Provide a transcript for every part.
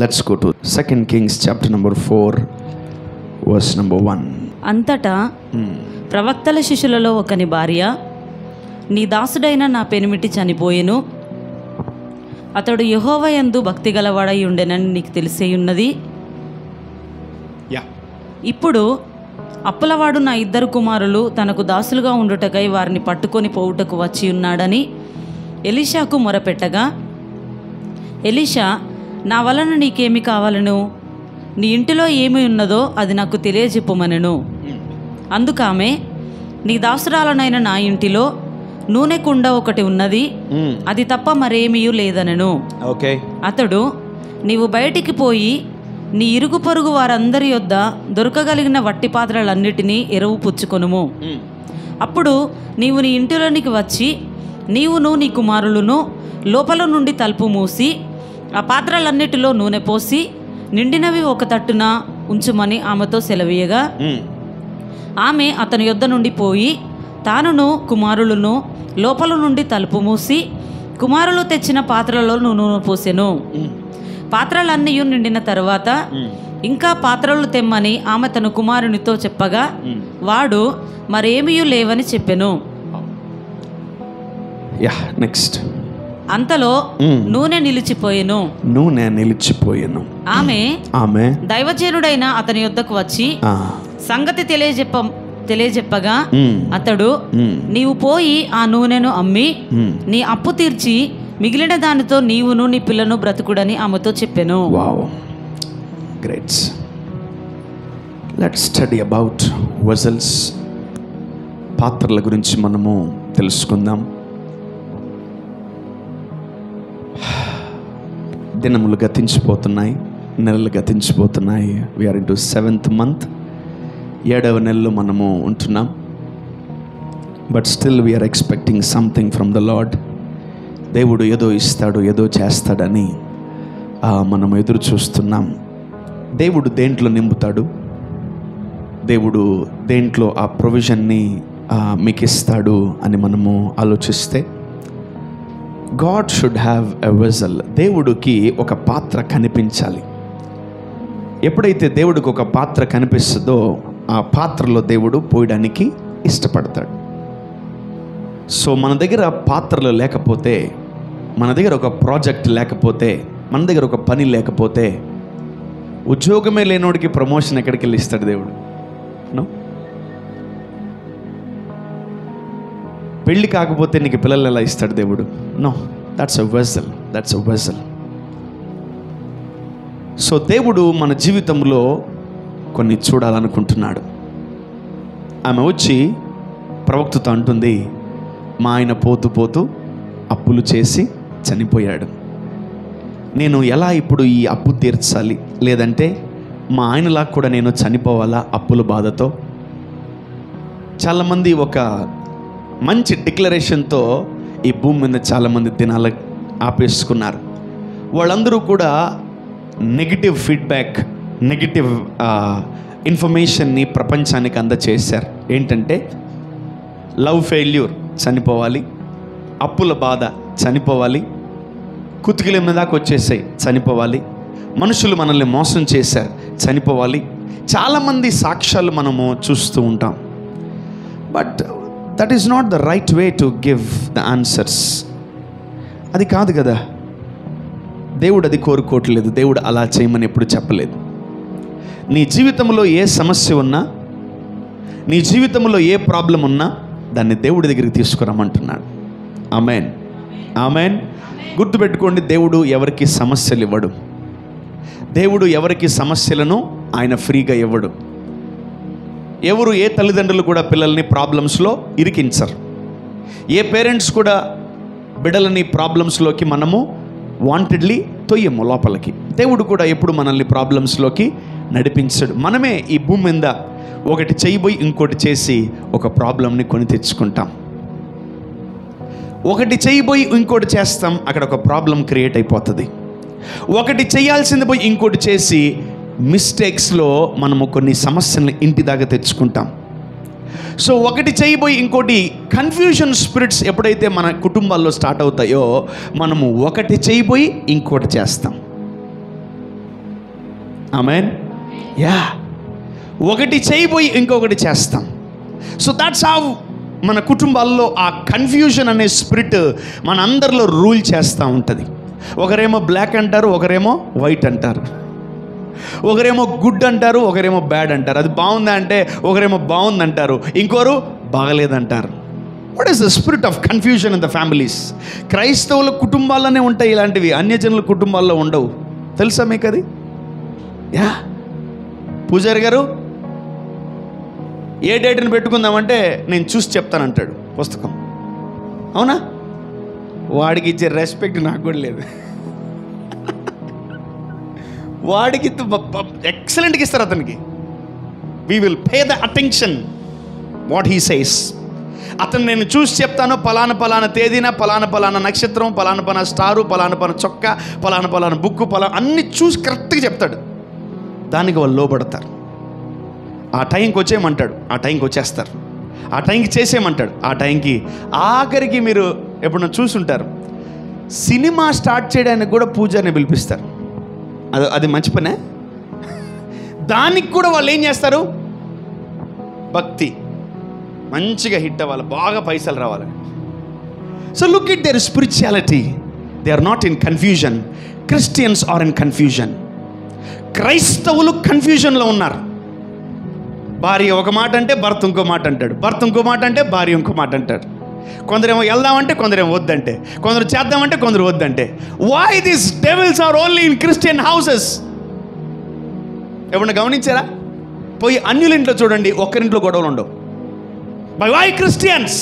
Let's go to 2 Kings chapter number 4 verse number 1. అంతటా ప్రవక్తల శిష్యులలో ఒకని భార్య, నీ దాసుడైన నా పెనిమిటి చనిపోయెను, అతడు యెహోవా యందు భక్తి గలవాడై ఉండెనని నీకు తెలిసేయున్నది. ఇప్పుడు అప్పులవాడు నా 2 కుమారులు తనకు దాసులుగా ఉండుటకై వారిని పట్టుకొని పోవుటకు వచ్చి ఉన్నాడని ఎలీషాకు మొరపెట్టగా, ఎలీషా, నా వలన నీకేమి కావాలను? నీ ఇంటిలో ఏమి ఉన్నదో అది నాకు తెలియజెప్పుమనెను. అందుకామె, నీ దాసురాలనైన నా ఇంటిలో నూనె కుండ ఒకటి ఉన్నది, అది తప్ప మరేమీ లేదనెను. అతడు, నీవు బయటికి పోయి నీ ఇరుగు పొరుగు వారందరి యొద్ద దొరకగలిగిన వట్టి పాత్రలన్నిటినీ ఎరువు పుచ్చుకొనుము. అప్పుడు నీవు నీ ఇంటిలోనికి వచ్చి నీవును నీ కుమారులను లోపల నుండి తలుపు మూసి ఆ పాత్రలన్నిటిలో నూనె పోసి నిండినవి ఒక తట్టున ఉంచుమని ఆమెతో సెలవీయగా, ఆమె అతని యొద్ద నుండి పోయి తానును కుమారులను లోపల నుండి తలుపు మూసి కుమారులు తెచ్చిన పాత్రలో నూనె పోసెను. పాత్రలన్నీ నిండిన తరువాత ఇంకా పాత్రలు తెమ్మని ఆమె తన కుమారునితో చెప్పగా వాడు మరేమీ లేవని చెప్పెను. నెక్స్ట్. అంతలో నూనె నిలిచిపోయెను. ఆమె దైవజనుడైన అతని యొద్దకు వచ్చి సంగతి తెలియజెప్పగా అతడు, నీవు పోయి ఆ నూనెను అమ్మి నీ అప్పు తీర్చి మిగిలిన దానితో నీవును నీ పిల్లను బ్రతుకుడని ఆమెతో చెప్పెను. Great. Let's study about vessels. పాత్రల గురించి మనము తెలుసుకుందాం. దినములు గతించిపోతున్నాయి, నెలలు గతించిపోతున్నాయి. వీఆర్ ఇంటూ 7th month, 7వ నెలలో మనము ఉంటున్నాం. But still we are expecting something from the lord. దేవుడు ఏదో ఇస్తాడు, ఏదో చేస్తాడని మనము ఎదురు చూస్తున్నాం. దేవుడు దేంట్లో నింపుతాడు, దేవుడు దేంట్లో ఆ ప్రొవిజన్ని మీకు ఇస్తాడు అని మనము ఆలోచిస్తే, God should have a vessel. దేవుడికి ఒక పాత్ర కనిపించాలి. ఎప్పుడైతే దేవుడికి ఒక పాత్ర కనిపిస్తుందో ఆ పాత్రలో దేవుడు పోయడానికి ఇష్టపడతాడు. సో మన దగ్గర పాత్రలు లేకపోతే, మన దగ్గర ఒక ప్రాజెక్ట్ లేకపోతే, మన దగ్గర ఒక పని లేకపోతే, ఉద్యోగమే లేనోడికి ప్రమోషన్ ఎక్కడికి వెళ్ళి ఇస్తాడు దేవుడు? నో. పెళ్ళి కాకపోతే నీకు పిల్లలు ఎలా ఇస్తాడు దేవుడు? No. That's a vessel. So దేవుడు మన జీవితంలో కొన్ని చూడాలనుకుంటున్నాడు. ఆమె వచ్చి ప్రవక్తతో అంటుంది, మా ఆయన పోతూ పోతూ అప్పులు చేసి చనిపోయాడు, నేను ఎలా ఇప్పుడు ఈ అప్పు తీర్చాలి? లేదంటే మా ఆయనలా కూడా నేను చనిపోవాలా అప్పుల బాధతో? చాలామంది ఒక మంచి డిక్లరేషన్తో ఈ భూమి మీద చాలామంది దినాలు ఆపేసుకున్నారు. వాళ్ళందరూ కూడా నెగిటివ్ ఫీడ్బ్యాక్, నెగిటివ్ ఇన్ఫర్మేషన్ని ప్రపంచానికి అందచేశారు. ఏంటంటే లవ్ ఫెయిల్యూర్ చనిపోవాలి, అప్పుల బాధ చనిపోవాలి, కుతికిల మీదకి వచ్చేసాయి చనిపోవాలి, మనుషులు మనల్ని మోసం చేశారు చనిపోవాలి. చాలామంది సాక్ష్యాలు మనము చూస్తూ ఉంటాం. But that is not the right way to give the answers. అది కాదు కదా. దేవుడు అది కోరుకోవట్లేదు. దేవుడు అలా చేయమని ఎప్పుడు చెప్పలేదు. నీ జీవితంలో ఏ సమస్య ఉన్నా, నీ జీవితంలో ఏ ప్రాబ్లం ఉన్నా దాన్ని దేవుడి దగ్గరికి తీసుకురమ్మంటున్నాడు. ఆమేన్, ఆమేన్. గుర్తుపెట్టుకోండి, దేవుడు ఎవరికి సమస్యలు ఇవ్వడు. దేవుడు ఎవరికి సమస్యలను ఆయన ఫ్రీగా ఇవ్వడు. ఏ తల్లిదండ్రులు కూడా పిల్లల్ని ప్రాబ్లమ్స్లో ఇరికించరు. ఏ పేరెంట్స్ కూడా బిడ్డలని ప్రాబ్లమ్స్లోకి మనము వాంటెడ్లీ తొయ్యము లోపలికి. దేవుడు కూడా ఎప్పుడు మనల్ని ప్రాబ్లమ్స్లోకి నడిపించడు. మనమే ఈ భూమి మీద ఒకటి చేయబోయి ఇంకోటి చేసి ఒక ప్రాబ్లంని కొని తెచ్చుకుంటాం. ఒకటి చేయబోయి ఇంకోటి చేస్తాం, అక్కడ ఒక ప్రాబ్లం క్రియేట్ అయిపోతుంది. ఒకటి చేయాల్సింది పోయి ఇంకోటి చేసి మిస్టేక్స్లో మనము కొన్ని సమస్యలను ఇంటి దాకా తెచ్చుకుంటాం. సో ఒకటి చేయబోయి ఇంకోటి కన్ఫ్యూజన్ స్పిరిట్స్ ఎప్పుడైతే మన కుటుంబాల్లో స్టార్ట్ అవుతాయో మనము ఒకటి చేయబోయి ఇంకోటి చేస్తాం. ఆమేన్. యా, ఒకటి చేయబోయి ఇంకొకటి చేస్తాం. సో దాట్స్ హౌ మన కుటుంబాల్లో ఆ కన్ఫ్యూజన్ అనే స్పిరిట్ మన అందరిలో రూల్ చేస్తూ ఉంటుంది. ఒకరేమో బ్లాక్ అంటారు, ఒకరేమో వైట్ అంటారు, ఒకరేమో గుడ్ అంటారు, ఒకరేమో బ్యాడ్ అంటారు. అది బాగుందా అంటే ఒకరేమో బాగుంది అంటారు, ఇంకోరు బాగలేదంటారు. What is the spirit of confusion in the families? క్రైస్తవుల కుటుంబాల్లోనే ఉంటాయి ఇలాంటివి, అన్యజనుల కుటుంబాల్లో ఉండవు. తెలుసా మీకు అది? యా, పూజారి గారు ఏ డేట్ని పెట్టుకుందామంటే నేను చూసి చెప్తానంటాడు పుస్తకం. అవునా? వాడికి ఇచ్చే రెస్పెక్ట్ నాకు కూడా లేదు. వాడికి ఎక్సలెంట్గా ఇస్తారు అతనికి. We will pay the attention what he says. అతను నేను చూసి చెప్తాను, పలానా తేదీన పలానా నక్షత్రం, పలానా స్టారు, పలానా చొక్కా, పలానా బుక్కు, అన్నీ చూసి కరెక్ట్గా చెప్తాడు. దానికి వాళ్ళు లోబడతారు. ఆ టైంకి వచ్చేయమంటాడు, ఆ టైంకి వచ్చేస్తారు. ఆ టైంకి చేసేయమంటాడు, ఆ టైంకి. ఆఖరికి మీరు ఎప్పుడన్నా చూసుంటారు, సినిమా స్టార్ట్ చేయడానికి కూడా పూజారిని పిలిపిస్తారు. అది మంచి పనే. దానికి కూడా వాళ్ళు ఏం చేస్తారు? భక్తి మంచిగా హిట్ అవ్వాలి, బాగా పైసలు రావాలి. So look it there spirituality. They are not in confusion. Christians are in confusion. క్రైస్తవులు కన్ఫ్యూజన్లో ఉన్నారు. భార్య ఒక మాట అంటే భర్త ఇంకో మాట అంటాడు, భర్త ఇంకో మాట అంటే భార్య ఇంకో మాట అంటాడు. కొందరేమో వెళ్దామంటే కొందరేమో వద్దంటే, కొందరు చేద్దామంటే కొందరు వద్దంటే. Why this devils are only in Christian houses? ఎప్పుడన్నా గమనించారా? పోయి అన్యుల ఇంట్లో చూడండి, ఒక్కరింట్లో గొడవలు ఉండవు. By why Christians?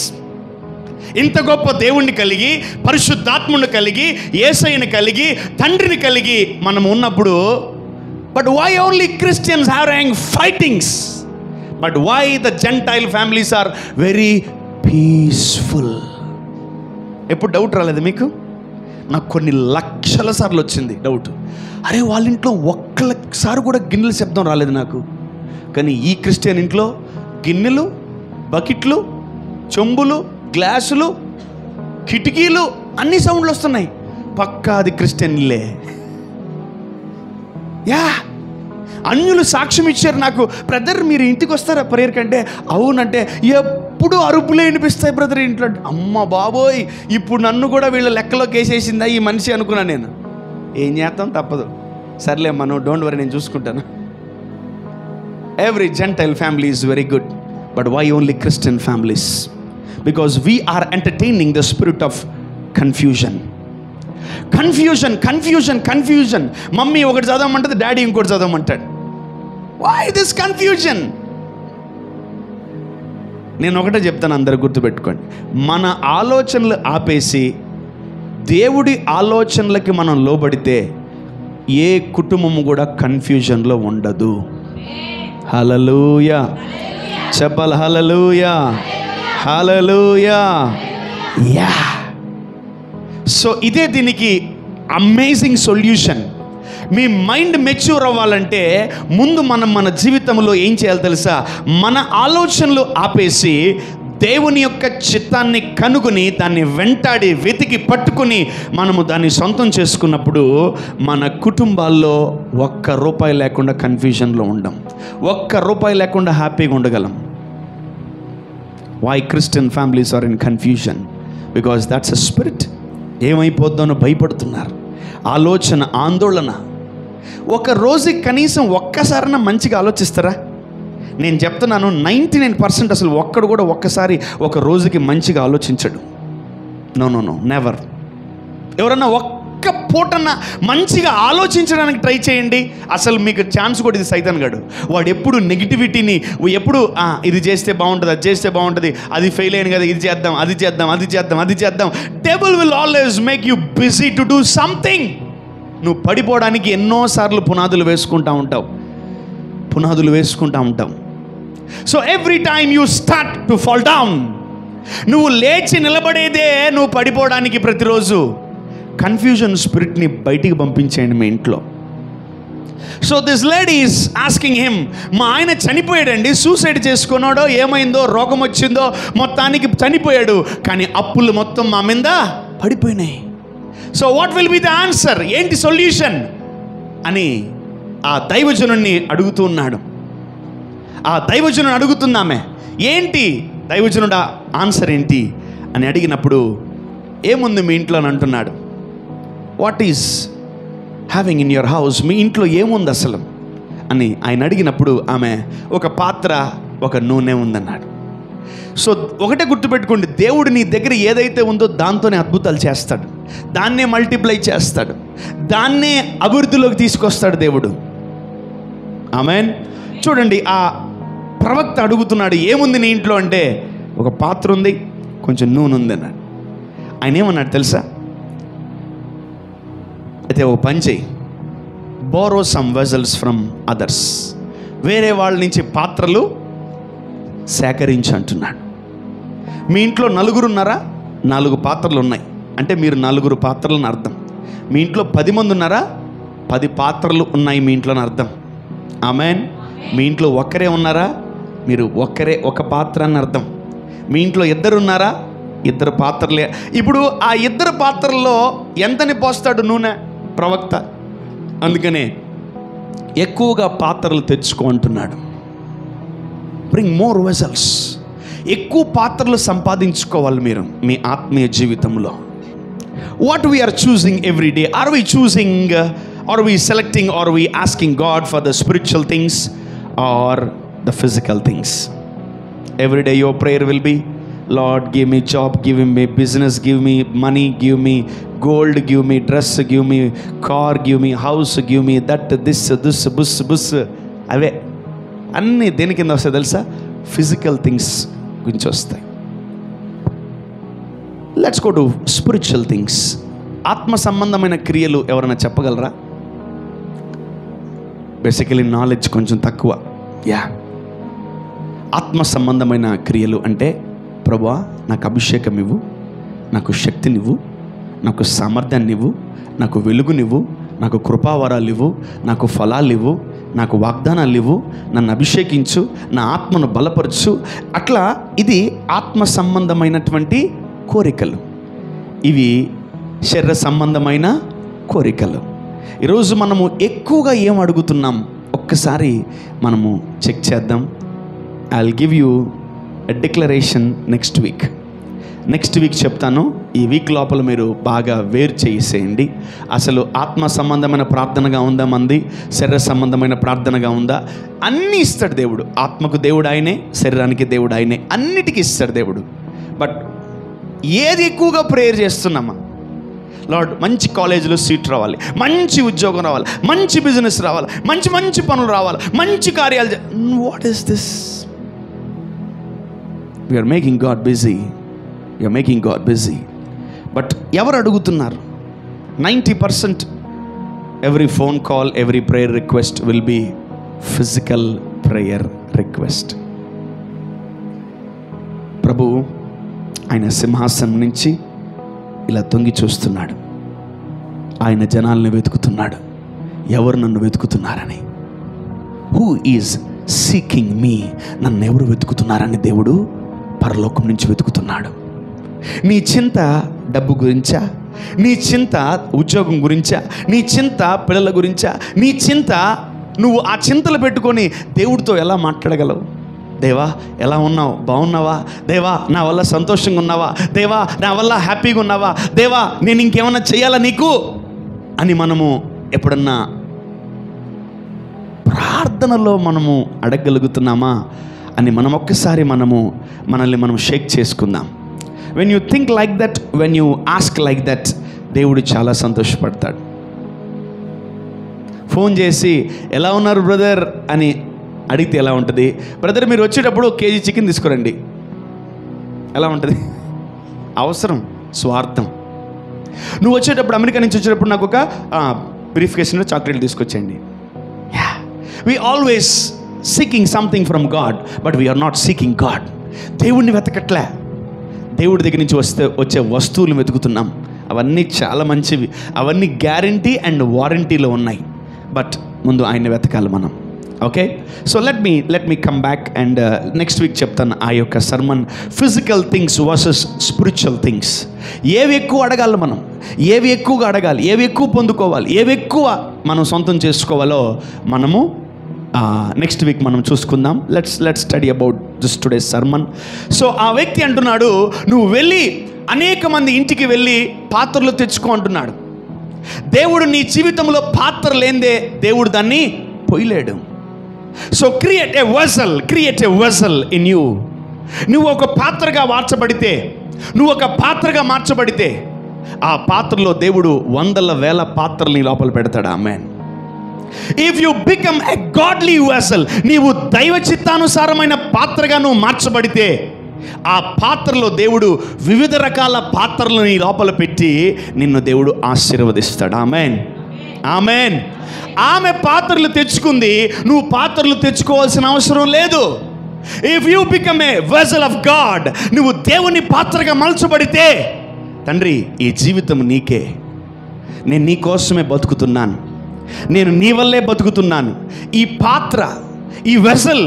ఇంత గొప్ప దేవుణ్ణి కలిగి, పరిశుద్ధాత్ముని కలిగి, యేసయ్యని కలిగి, తండ్రిని కలిగి మనం ఉన్నప్పుడు, but why only Christians having fightings? But why the gentile families are very peaceful? ఎప్పుడు డౌట్ రాలేదు మీకు? నాకు కొన్ని లక్షల సార్లు వచ్చింది డౌట్. అరే, వాళ్ళ ఇంట్లో ఒక్కసారి కూడా గిన్నెల శబ్దం రాలేదు నాకు. కానీ ఈ క్రిస్టియన్ ఇంట్లో గిన్నెలు, బకెట్లు, చెంబులు, గ్లాసులు, కిటికీలు అన్ని సౌండ్లు వస్తున్నాయి. పక్కా అది క్రిస్టియన్ ఇల్లే. యా, అన్యులు సాక్ష్యం ఇచ్చారు నాకు. బ్రదర్ మీరు ఇంటికి వస్తారా ప్రేయర్ కంటే? అవునంటే ఎప్పుడు అరుపులే వినిపిస్తాయి బ్రదర్ ఇంట్లో. అమ్మ బాబోయ్, ఇప్పుడు నన్ను కూడా వీళ్ళ లెక్కలోకి వేసేసిందా ఈ మనిషి అనుకున్నాను నేను. ఏం చేస్తాం, తప్పదు. సర్లే మనం, డోంట్ వరీ, నేను చూసుకుంటాను. Every gentile family is very good, but why only Christian families? Because we are entertaining the spirit of confusion. Confusion. Mummy ఒకటి చదవమంటుంది, డాడీ ఇంకోటి చదవమంటాడు. Why this confusion? నేను ఒకటే చెప్తాను, అందరు గుర్తుపెట్టుకోండి. మన ఆలోచనలు ఆపేసి దేవుడి ఆలోచనలకి మనం లోబడితే ఏ కుటుంబము కూడా కన్ఫ్యూజన్లో ఉండదు. హల్లెలూయా చెప్పాలి. హల్లెలూయా, హల్లెలూయా. యా, సో ఇదే దీనికి అమేజింగ్ సొల్యూషన్. మీ మైండ్ మెచ్యూర్ అవ్వాలంటే ముందు మనం మన జీవితంలో ఏం చేయాలి తెలుసా? మన ఆలోచనలు ఆపేసి దేవుని యొక్క చిత్తాన్ని కనుగొని దాన్ని వెంటాడి వెతికి పట్టుకుని మనము దాన్ని సొంతం చేసుకున్నప్పుడు మన కుటుంబాల్లో ₹1 లేకుండా కన్ఫ్యూజన్లో ఉండం, ₹1 లేకుండా హ్యాపీగా ఉండగలం. Why Christian families are in confusion? Because that's a spirit. ఏమైపోద్దానో భయపడుతున్నారు, ఆలోచన, ఆందోళన. ఒక రోజుకి కనీసం ఒక్కసారైనా మంచిగా ఆలోచిస్తారా? నేను చెప్తున్నాను, 99% అసలు ఒక్కడు కూడా ఒక్కసారి ఒక రోజుకి మంచిగా ఆలోచించడు. No, never. ఎవరన్నా ఒక్క పూటన్నా మంచిగా ఆలోచించడానికి ట్రై చేయండి. అసలు మీకు ఛాన్స్ కూడా ఇది సైతాన్ గాడు. వాడు ఎప్పుడు నెగిటివిటీని, ఎప్పుడు ఇది చేస్తే బాగుంటుంది, అది చేస్తే బాగుంటుంది, అది ఫెయిల్ అయింది కదా, ఇది చేద్దాం, అది చేద్దాం. Devil will always make you busy to do something. నువ్వు పడిపోవడానికి ఎన్నోసార్లు పునాదులు వేసుకుంటూ ఉంటాం. So every time you start to fall down. నువ్వు లేచి నిలబడేదే నువ్వు పడిపోవడానికి. ప్రతిరోజు కన్ఫ్యూజన్ స్పిరిట్ని బయటికి పంపించేయండి మీ ఇంట్లో. So this lady is asking him, మా ఆయన చనిపోయాడండి, సూసైడ్ చేసుకున్నాడో ఏమైందో, రోగం వచ్చిందో, మొత్తానికి చనిపోయాడు, కానీ అప్పులు మొత్తం మా మీద పడిపోయినాయి. So what will be the answer? ఏంటి సొల్యూషన్ అని ఆ దైవజనుడిని అడుగుతూ ఉన్నాడు. ఆ దైవజనుడు అడుగుతున్నామే, ఏంటి దైవజనుడా ఆన్సర్ ఏంటి అని అడిగినప్పుడు, ఏముంది మీ ఇంట్లో అని అంటున్నాడు. What is having in your house, మీ ఇంట్లో ఏముంది అసలు అని ఆయన అడిగినప్పుడు ఆమె ఒక పాత్ర, ఒక నూనె ఉందన్నాడు. సో ఒకటే గుర్తుపెట్టుకోండి, దేవుడు నీ దగ్గర ఏదైతే ఉందో దాంతోనే అద్భుతాలు చేస్తాడు, దాన్నే మల్టిప్లై చేస్తాడు, దాన్నే అభివృద్ధిలోకి తీసుకొస్తాడు దేవుడు. ఆమేన్. చూడండి, ఆ ప్రవక్త అడుగుతున్నాడు, ఏముంది నీ ఇంట్లో అంటే, ఒక పాత్ర ఉంది, కొంచెం నూనె ఉంది అన్నాడు. ఆయన ఏమన్నాడు తెలుసా? అయితే ఓ పని చెయ్యి, borrow some vessels from others, వేరే వాళ్ళ నుంచి పాత్రలు సేకరించి అంటున్నాడు. మీ ఇంట్లో నలుగురు ఉన్నారా? 4 పాత్రలు ఉన్నాయి అంటే మీరు 4 పాత్రలను అర్థం. మీ ఇంట్లో 10 మంది ఉన్నారా? 10 పాత్రలు ఉన్నాయి మీ ఇంట్లో అర్థం. ఆమేన్. మీ ఇంట్లో ఒక్కరే ఉన్నారా? మీరు ఒక్కరే ఒక పాత్ర అని అర్థం. మీ ఇంట్లో 2 ఉన్నారా? 2 పాత్రలే. ఇప్పుడు ఆ 2 పాత్రల్లో ఎంతని పోస్తాడు నూనె ప్రవక్త? అందుకనే ఎక్కువగా పాత్రలు తెచ్చుకో అంటున్నాడు. Bring more vessels. ఎక్కువ పాత్రలు సంపాదించుకోవాలి మీరు మీ ఆత్మీయ జీవితంలో. What we are choosing every day? Are we choosing, are we selecting, are we asking God for the spiritual things or the physical things? Every day your prayer will be, Lord, give me job, give me business, give me money, give me gold, give me dress, give me car, give me house, give me that, this, bus. అవే అన్నీ దేని కింద వస్తాయి తెలుసా? Physical things గురించి వస్తాయి. Let's go to spiritual things. ఆత్మ సంబంధమైన క్రియలు ఎవరైనా చెప్పగలరా? బేసికలీ నాలెడ్జ్ కొంచెం తక్కువ. ఆత్మ సంబంధమైన క్రియలు అంటే, ప్రభువా నాకు అభిషేకం ఇవ్వు, నాకు శక్తినివ్వు, నాకు సామర్థ్యాన్ని ఇవ్వు, నాకు వెలుగునివ్వు, నాకు కృపావరాలు ఇవ్వు, నాకు ఫలాలు ఇవ్వు, నాకు వాగ్దానాలు ఇవ్వు, నన్ను అభిషేకించు, నా ఆత్మను బలపరచు. అట్లా ఇది ఆత్మ సంబంధమైనటువంటి కోరికలు. ఇవి శరీర సంబంధమైన కోరికలు. ఈరోజు మనము ఎక్కువగా ఏం అడుగుతున్నాం ఒక్కసారి మనము చెక్ చేద్దాం. I will give you a declaration next week చెప్తాను. ఈ వీక్ లోపల మీరు బాగా వేరు చేసేయండి. అసలు ఆత్మ సంబంధమైన ప్రార్థనగా ఉందా, మంది శరీర సంబంధమైన ప్రార్థనగా ఉందా? అన్నీ ఇస్తాడు దేవుడు. ఆత్మకు దేవుడు ఆయనే, శరీరానికి దేవుడు ఆయనే, అన్నిటికీ ఇస్తాడు దేవుడు. బట్ ఏది ఎక్కువగా ప్రేయర్ చేస్తున్నామా? లార్డ్, మంచి కాలేజీలో సీట్ రావాలి, మంచి ఉద్యోగం రావాలి, మంచి బిజినెస్ రావాలి, మంచి పనులు రావాలి, మంచి కార్యాలు. What is this? We are making God busy. But ఎవరు అడుగుతున్నారు? 90% every phone call, every prayer request will be physical prayer request. ప్రభు ఆయన సింహాసనం నుంచి ఇలా తొంగి చూస్తున్నాడు. ఆయన జనాలను వెతుకుతున్నాడు. ఎవరు నన్ను వెతుకుతున్నారని. హూ ఈజ్ సీకింగ్ మీ? నన్ను ఎవరు వెతుకుతున్నారని దేవుడు పరలోకం నుంచి వెతుకుతున్నాడు. నీ చింత డబ్బు గురించా? నీ చింత ఉద్యోగం గురించా? నీ చింత పిల్లల గురించా? నీ చింత, నువ్వు ఆ చింతలు పెట్టుకొని దేవుడితో ఎలా మాట్లాడగలవు? దేవా ఎలా ఉన్నావు? బాగున్నావా? దేవా నా వల్ల సంతోషంగా ఉన్నావా? దేవా నా వల్ల హ్యాపీగా ఉన్నావా? దేవా నేను ఇంకేమన్నా చేయాలా నీకు అని మనము ఎప్పుడన్నా ప్రార్థనలో మనము అడగగలుగుతున్నామా అని మనం ఒక్కసారి మనల్ని మనం షేక్ చేసుకుందాం. When you think like that, when you ask like that, దేవుడు చాలా సంతోషపడతాడు. ఫోన్ చేసి ఎలా ఉన్నారు బ్రదర్ అని అడిగితే ఎలా ఉంటుంది? బ్రదర్ మీరు వచ్చేటప్పుడు 1 కేజీ చికెన్ తీసుకురండి. ఎలా ఉంటుంది? అవసరం, స్వార్థం. నువ్వు వచ్చేటప్పుడు, అమెరికా నుంచి వచ్చేటప్పుడు నాకు ఒక బ్రీఫ్ కేసులో చాక్లెట్లు తీసుకొచ్చేయండి. We always seeking something from God, but we are not seeking God. దేవుడిని వెతకట్లే. దేవుడి దగ్గర నుంచి వచ్చే వస్తువులు వెతుకుతున్నాం. అవన్నీ చాలా మంచివి, అవన్నీ గ్యారంటీ అండ్ వారంటీలో ఉన్నాయి. బట్ ముందు ఆయన్ని వెతకాలి మనం. Okay, so let me come back and next week చెప్తాను ఆ యొక్క sermon physical things versus spiritual things. ఏవి ఎక్కువ అడగాలి మనం, ఏవి ఎక్కువగా అడగాలి, ఏవి ఎక్కువ పొందుకోవాలి, ఏవి ఎక్కువ మనం సొంతం చేసుకోవాలో మనము నెక్స్ట్ వీక్ మనం చూసుకుందాం. Let's study about this today's sermon. So ఆ వ్యక్తి అంటున్నాడు, నువ్వు వెళ్ళి అనేక మంది ఇంటికి వెళ్ళి పాత్రలు తెచ్చుకో అంటున్నాడు. దేవుడు నీ జీవితంలో పాత్ర లేనిదే దేవుడు దాన్ని పోయలేడు. So create a vessel in you. నువ్వు ఒక పాత్రగా మార్చబడితే ఆ పాత్రలో దేవుడు వందల వేల పాత్రలు నీ లోపల పెడతాడు. Amen. If you become a godly vessel, నీవు దైవ చిత్తానుసారమైన పాత్రగా నువ్వు మార్చబడితే ఆ పాత్రలో దేవుడు వివిధ రకాల పాత్రలను నీ లోపల పెట్టి నిన్ను దేవుడు ఆశీర్వదిస్తాడు. ఆమేన్, ఆమేన్. ఆమె పాత్రలు తెచ్చుకుంది, నువ్వు పాత్రలు తెచ్చుకోవాల్సిన అవసరం లేదు. If you become a vessel of God, నువ్వు దేవుని పాత్రగా మలచబడితే, తండ్రి ఈ జీవితం నీకే, నేను నీ కోసమే బతుకుతున్నాను, నేను నీ వల్లే బతుకుతున్నాను, ఈ పాత్ర, ఈ వెసల్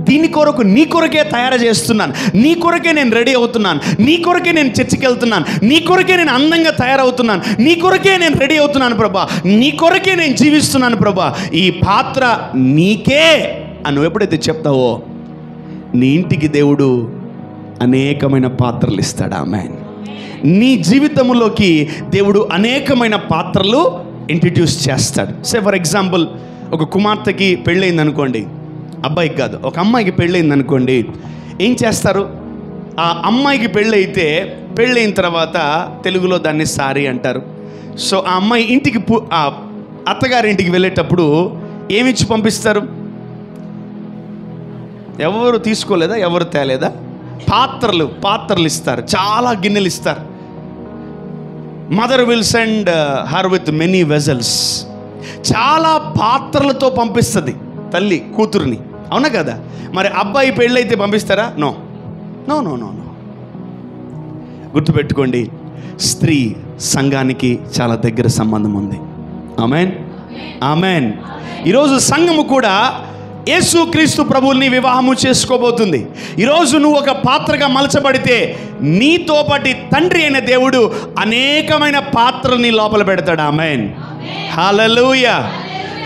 దీని కొరకు నీ కొరకే తయారు చేస్తున్నాను, నీ కొరకే నేను రెడీ అవుతున్నాను, నీ కొరకే నేను చర్చికి వెళ్తున్నాను, నీ కొరకే నేను అందంగా తయారవుతున్నాను, నీ కొరకే నేను రెడీ అవుతున్నాను ప్రభా, నీ కొరకే నేను జీవిస్తున్నాను ప్రభా, ఈ పాత్ర నీకే అని నువ్వు ఎప్పుడైతే చెప్తావో నీ ఇంటికి దేవుడు అనేకమైన పాత్రలు ఇస్తాడు. ఆమేన్. నీ జీవితంలోకి దేవుడు అనేకమైన పాత్రలు ఇంట్రడ్యూస్ చేస్తాడు. సే ఫర్ ఎగ్జాంపుల్, ఒక కుమార్తెకి పెళ్ళయింది అనుకోండి, అబ్బాయికి కాదు, ఒక అమ్మాయికి పెళ్ళయింది అనుకోండి, ఏం చేస్తారు? ఆ అమ్మాయికి పెళ్ళయిన తర్వాత తెలుగులో దాన్ని సారీ అంటారు. సో ఆ అమ్మాయి ఇంటికి ఆ అత్తగారింటికి వెళ్ళేటప్పుడు ఏమిచ్చి పంపిస్తారు? ఎవరు తీసుకోలేదా, ఎవరు తేలేదా? పాత్రలు ఇస్తారు, చాలా గిన్నెలు ఇస్తారు. Mother will send her with many vessels. చాలా పాత్రలతో పంపిస్తుంది తల్లి కూతురుని, అవునా కదా? మరి అబ్బాయి పెళ్ళైతే పంపిస్తారా? No no no no no. గుర్తుపెట్టుకోండి, స్త్రీ సంఘానికి చాలా దగ్గర సంబంధం ఉంది. ఆమేన్, ఆమేన్. ఈరోజు సంఘము కూడా యేసుక్రీస్తు ప్రభువుని వివాహము చేసుకోబోతుంది. ఈరోజు నువ్వు ఒక పాత్రగా మలచబడితే నీతో పాటు తండ్రి అయిన దేవుడు అనేకమైన పాత్రలు నీ లోపల పెడతాడు. Amen, hallelujah.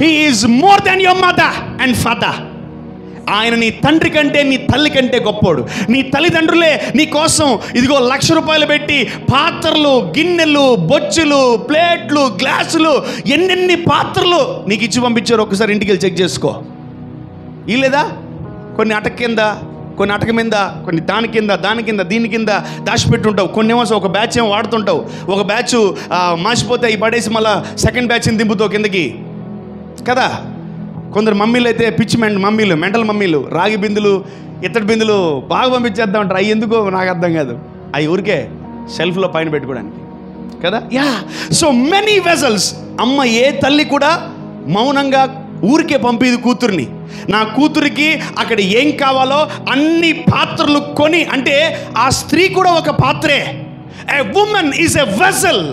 He is more than your mother and father. ఆయన నీ తండ్రి కంటే, నీ తల్లి కంటే గొప్పోడు. నీ తల్లిదండ్రులే నీ కోసం ఇదిగో ₹1,00,000 పెట్టి పాత్రలు, గిన్నెలు, బొచ్చులు, ప్లేట్లు, గ్లాసులు, ఎన్నెన్ని పాత్రలు నీకు ఇచ్చి పంపించారు. ఒకసారి ఇంటికి వెళ్ళి చెక్ చేసుకో. ఈ లేదా కొన్ని అటక కింద, కొన్ని అటక మీద, కొన్ని దాని కింద దీని కింద దాచిపెట్టుంటావు. కొన్ని ఏమో ఒక బ్యాచ్ ఏమో వాడుతుంటావు, ఒక బ్యాచ్ మాసిపోతే ఈ పడేసి మళ్ళీ సెకండ్ బ్యాచ్ని దింపుతావు కిందకి కదా. కొందరు మమ్మీలు అయితే పిచ్చి మెంటల్ మమ్మీలు రాగి బిందులు, ఇత్తడి బిందులు బాగా పంపించేద్దాం అంటారు. అవి ఎందుకో నాకు అర్థం కాదు. అవి ఊరికే షెల్ఫ్లో పైన పెట్టుకోవడానికి కదా. Yeah, so many vessels. అమ్మ ఏ తల్లి కూడా మౌనంగా ఊరికే పంపిది కూతుర్ని. నా కూతురికి అక్కడ ఏం కావాలో అన్ని పాత్రలు కొని, అంటే ఆ స్త్రీ కూడా ఒక పాత్రే. ఎ వుమన్ ఈజ్ ఎ వెసల్.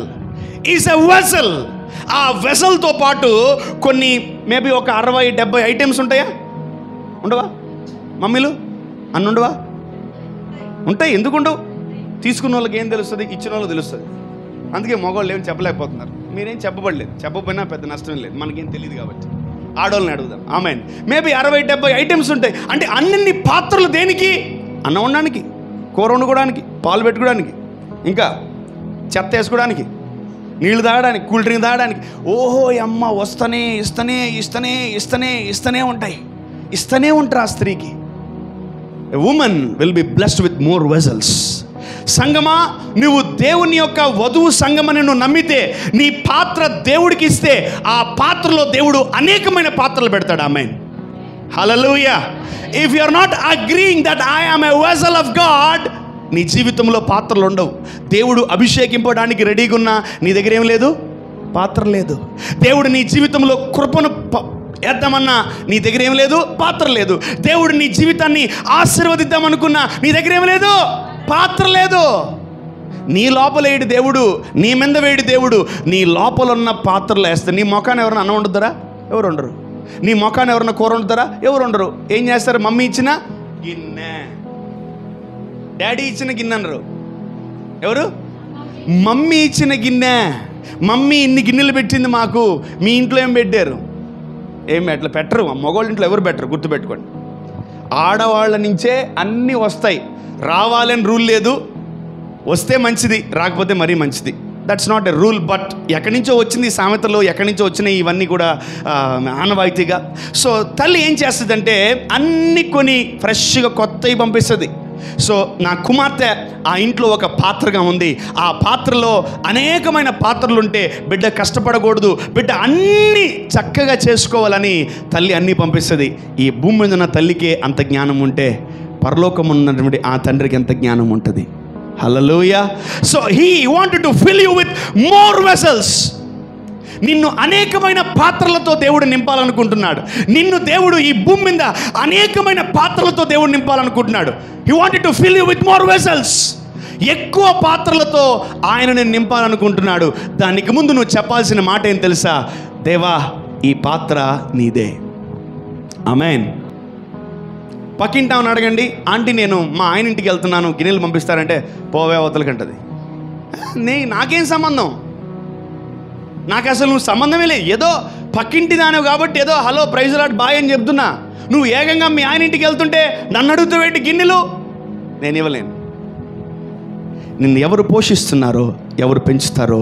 ఆ వెసల్తో పాటు కొన్ని మేబీ ఒక 60-70 ఐటమ్స్ ఉంటాయా? ఉండవా మమ్మీలు? అన్ని ఉండవా? ఉంటాయి. ఎందుకు ఉండవు? తీసుకున్న వాళ్ళకి ఏం తెలుస్తుంది, ఇచ్చిన వాళ్ళకి తెలుస్తుంది. అందుకే మగవాళ్ళు ఏం చెప్పలేకపోతున్నారు. మీరేం చెప్పబడలేదు, చెప్పకపోయినా పెద్ద నష్టం లేదు, మనకేం తెలియదు కాబట్టి ఆడవాళ్ళని అడుగుదాం. ఆమెన్. మేబీ 60-70 ఐటమ్స్ ఉంటాయి. అంటే అన్ని పాత్రలు దేనికి? అన్నం వండడానికి, కూర వండుకోవడానికి, పాలు పెట్టుకోవడానికి, ఇంకా చెత్త వేసుకోవడానికి, నీళ్లు తాగడానికి, కూల్ డ్రింక్ తాగడానికి. ఓహో అమ్మ ఇస్తూనే ఉంటారు ఆ స్త్రీకి. A woman will be blessed with more vessels. సంగమా, నువ్వు దేవుని యొక్క వధువు సంగమని నువ్వు నమ్మితే, నీ పాత్ర దేవుడికి ఇస్తే ఆ పాత్రలో దేవుడు అనేకమైన పాత్రలు పెడతాడు. Amen, hallelujah. If you are not agreeing that I am a vessel of God, నీ జీవితంలో పాత్రలు ఉండవు. దేవుడు అభిషేకింపడానికి రెడీగా ఉన్నా నీ దగ్గర ఏం లేదు, పాత్ర లేదు. దేవుడు నీ జీవితంలో కృపను వేద్దామన్నా నీ దగ్గర ఏం లేదు, పాత్ర లేదు. దేవుడు నీ జీవితాన్ని ఆశీర్వదిద్దామనుకున్నా నీ దగ్గర ఏం లేదు, పాత్ర లేదు. నీ లోపల వేడి దేవుడు, నీ మీద వేడి దేవుడు నీ లోపల ఉన్న పాత్రలు వేస్తే నీ ముఖాన్ని ఎవరైనా అన్నం వండుతారా? ఎవరు ఉండరు. నీ మొఖాన్ని ఎవరన్నా కూర వండుతారా? ఎవరు ఉండరు. ఏం చేస్తారు? మమ్మీ ఇచ్చిన గిన్నె, డాడీ ఇచ్చిన గిన్నె అనరు. ఎవరు? మమ్మీ ఇచ్చిన గిన్నె. మమ్మీ ఇన్ని గిన్నెలు పెట్టింది మాకు. మీ ఇంట్లో ఏం పెట్టారు? ఏం అట్లా పెట్టరు. మగవాళ్ళ ఇంట్లో ఎవరు పెట్టరు, గుర్తుపెట్టుకోండి. ఆడవాళ్ళ నుంచే అన్నీ వస్తాయి. రావాలని రూల్ లేదు. వస్తే మంచిది, రాకపోతే మరీ మంచిది. That's not a rule. But ఎక్కడి నుంచో వచ్చింది ఈ సామెతలు, ఎక్కడి నుంచో వచ్చినాయి ఇవన్నీ కూడా ఆనవాయితీగా. సో తల్లి ఏం చేస్తుందంటే అన్ని కొని ఫ్రెష్గా కొత్తవి పంపిస్తుంది. సో నా కుమార్తె ఆ ఇంట్లో ఒక పాత్రగా ఉంది. ఆ పాత్రలో అనేకమైన పాత్రలు ఉంటే బిడ్డ కష్టపడకూడదు, బిడ్డ అన్నీ చక్కగా చేసుకోవాలని తల్లి అన్నీ పంపిస్తుంది. ఈ భూమి మీద ఉన్న తల్లికే అంత జ్ఞానం ఉంటే పరలోకం ఉన్నటువంటి ఆ తండ్రికి ఎంత జ్ఞానం ఉంటుంది. Hallelujah. So he wanted to fill you with more vessels. నిన్ను అనేకమైన పాత్రలతో దేవుడు నింపాలనుకుంటున్నాడు. నిన్ను దేవుడు ఈ భూమి మీద అనేకమైన పాత్రలతో దేవుడు నింపాలనుకుంటున్నాడు. He wanted to fill you with more vessels. ఎక్కువ పాత్రలతో ఆయన నేను నింపాలనుకుంటున్నాడు. దానికి ముందు నువ్వు చెప్పాల్సిన మాట ఏం తెలుసా? దేవా, ఈ పాత్ర నీదే. ఆమేన్. పక్కింటామని అడగండి, ఆంటీ నేను మా ఆయన ఇంటికి వెళ్తున్నాను, గిన్నెలు పంపిస్తారంటే పోవే అవతలకంటది. నాకేం సంబంధం? నాకు అసలు నువ్వు సంబంధమే లేదు. ఏదో పక్కింటి దానివి కాబట్టి ఏదో హలో ప్రైజ్ లాట్ బాయ్ అని చెప్తున్నా. నువ్వు ఏకంగా మీ ఆయన ఇంటికి వెళ్తుంటే నన్ను అడుగుతూ పెట్టి గిన్నెలు నేను ఇవ్వలేను. నిన్ను ఎవరు పోషిస్తున్నారో, ఎవరు పెంచుతారో,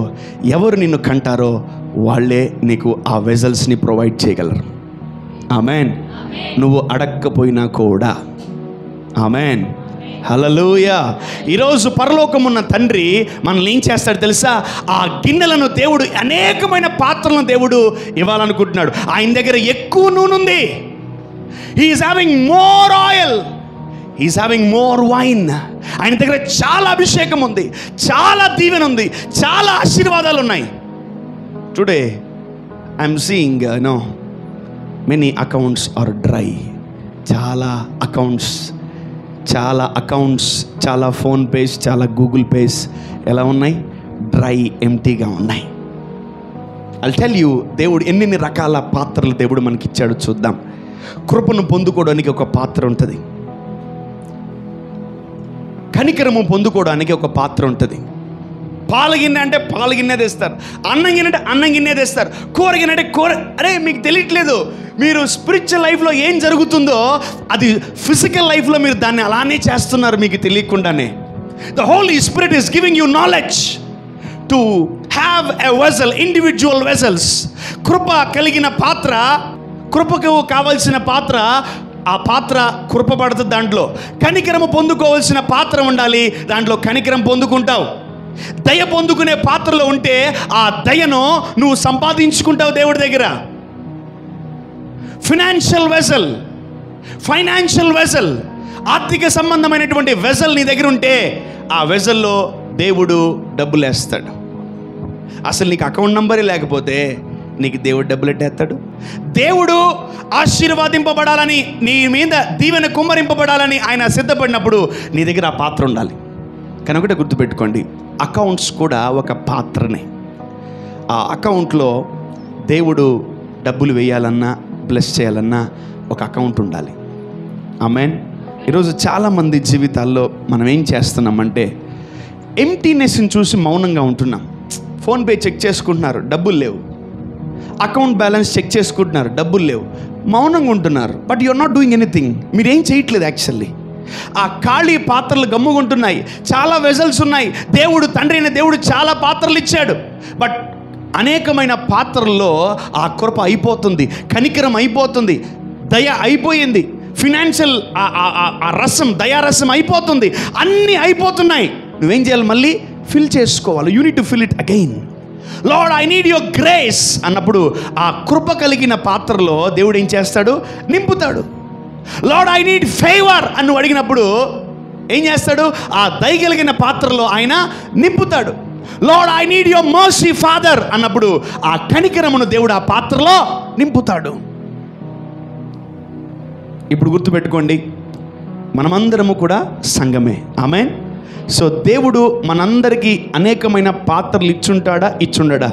ఎవరు నిన్ను కంటారో వాళ్ళే నీకు ఆ వెజల్స్ని ప్రొవైడ్ చేయగలరు. ఆమెన్. నువ్వు అడగకపోయినా కూడా. ఆమెన్. హల్లెలూయా. ఈరోజు పరలోకమున్న తండ్రి మనల్ని ఏం చేస్తాడు తెలుసా? ఆ గిన్నెలను దేవుడు, అనేకమైన పాత్రలను దేవుడు ఇవ్వాలనుకుంటున్నాడు. ఆయన దగ్గర ఎక్కువ నూనె ఉంది. He is having more oil, he is having more wine. ఆయన దగ్గర చాలా అభిషేకం ఉంది, చాలా దీవెన ఉంది, చాలా ఆశీర్వాదాలు ఉన్నాయి. Today I'm seeing many accounts are dry. చాలా అకౌంట్స్, చాలా ఫోన్పేస్, చాలా గూగుల్ పేస్ ఎలా ఉన్నాయి? డ్రై, ఎంటీగా ఉన్నాయి. ఐల్ టెల్ యూ, దేవుడు ఎన్ని రకాల పాత్రలు దేవుడు మనకిచ్చాడు చూద్దాం. కృపను పొందుకోవడానికి ఒక పాత్ర ఉంటుంది, కనికరము పొందుకోవడానికి ఒక పాత్ర ఉంటుంది. పాలగిన్నె అంటే పాలగిన్నె తెస్తారు, అన్నం గిన్నె అంటే అన్నం గిన్నె తెస్తారు, కూర గిన్నె అంటే కూర. అరే మీకు తెలియట్లేదు, మీరు స్పిరిచువల్ లైఫ్లో ఏం జరుగుతుందో అది ఫిజికల్ లైఫ్లో మీరు దాన్ని అలానే చేస్తున్నారు మీకు తెలియకుండానే. The Holy Spirit is giving you knowledge to have a vessel, individual vessels. కృప కలిగిన పాత్ర, కృపకు కావలసిన పాత్ర, ఆ పాత్ర కృపపడుతుంది. దాంట్లో కనికరము పొందుకోవాల్సిన పాత్ర ఉండాలి, దాంట్లో కనికరం పొందుకుంటావు. దయ పొందుకునే పాత్రలో ఉంటే ఆ దయను నువ్వు సంపాదించుకుంటావు దేవుడి దగ్గర. ఫైనాన్షియల్ వెసల్, ఆర్థిక సంబంధమైనటువంటి వెసల్ నీ దగ్గర ఉంటే ఆ వెసల్లో దేవుడు డబ్బులు వేస్తాడు. అసలు నీకు అకౌంట్ నంబరే లేకపోతే నీకు దేవుడు డబ్బులు ఎట్టేస్తాడు? దేవుడు ఆశీర్వాదింపబడాలని, నీ మీద దీవెన కుమ్మరింపబడాలని ఆయన సిద్ధపడినప్పుడు నీ దగ్గర ఆ పాత్ర ఉండాలి. కానీ ఒకటే గుర్తుపెట్టుకోండి, అకౌంట్స్ కూడా ఒక పాత్రనే. ఆ అకౌంట్లో దేవుడు డబ్బులు వేయాలన్నా, బ్లెస్ చేయాలన్నా ఒక అకౌంట్ ఉండాలి. ఆమేన్. ఈరోజు చాలామంది జీవితాల్లో మనం ఏం చేస్తున్నామంటే ఎంప్టీనెస్ని చూసి మౌనంగా ఉంటున్నాం. ఫోన్పే చెక్ చేసుకుంటున్నారు, డబ్బులు లేవు. అకౌంట్ బ్యాలెన్స్ చెక్ చేసుకుంటున్నారు, డబ్బులు లేవు. మౌనంగా ఉంటున్నారు, but you are not doing anything. మీరేం చేయట్లేదు యాక్చువల్లీ. ఆ ఖాళీ పాత్రలు గమ్ముకుంటున్నాయి. చాలా వెజల్స్ ఉన్నాయి. దేవుడు, తండ్రి అయిన దేవుడు చాలా పాత్రలు ఇచ్చాడు. బట్ అనేకమైన పాత్రల్లో ఆ కృప అయిపోతుంది, కనికరం అయిపోతుంది, దయ అయిపోయింది, ఫినాన్షియల్ ఆ రసం, దయారసం అయిపోతుంది, అన్నీ అయిపోతున్నాయి. నువ్వేం చేయాలి? మళ్ళీ ఫిల్ చేసుకోవాలి. You need to fill it again. Lord I need your grace అన్నప్పుడు ఆ కృప కలిగిన పాత్రలో దేవుడు ఏం చేస్తాడు? నింపుతాడు. లార్డ్ ఐ నీడ్ ఫేవర్ అని నువ్వు అడిగినప్పుడు ఏం చేస్తాడు? ఆ దయ కలిగిన పాత్రలో ఆయన నింపుతాడు. Lord I need your mercy father అన్నప్పుడు ఆ కనికరమును దేవుడు ఆ పాత్రలో నింపుతాడు. ఇప్పుడు గుర్తుపెట్టుకోండి, మనమందరము కూడా సంఘమే. ఆమేన్. సో దేవుడు మనందరికీ అనేకమైన పాత్రలు ఇచ్చుంటాడా? ఇచ్చుండడా?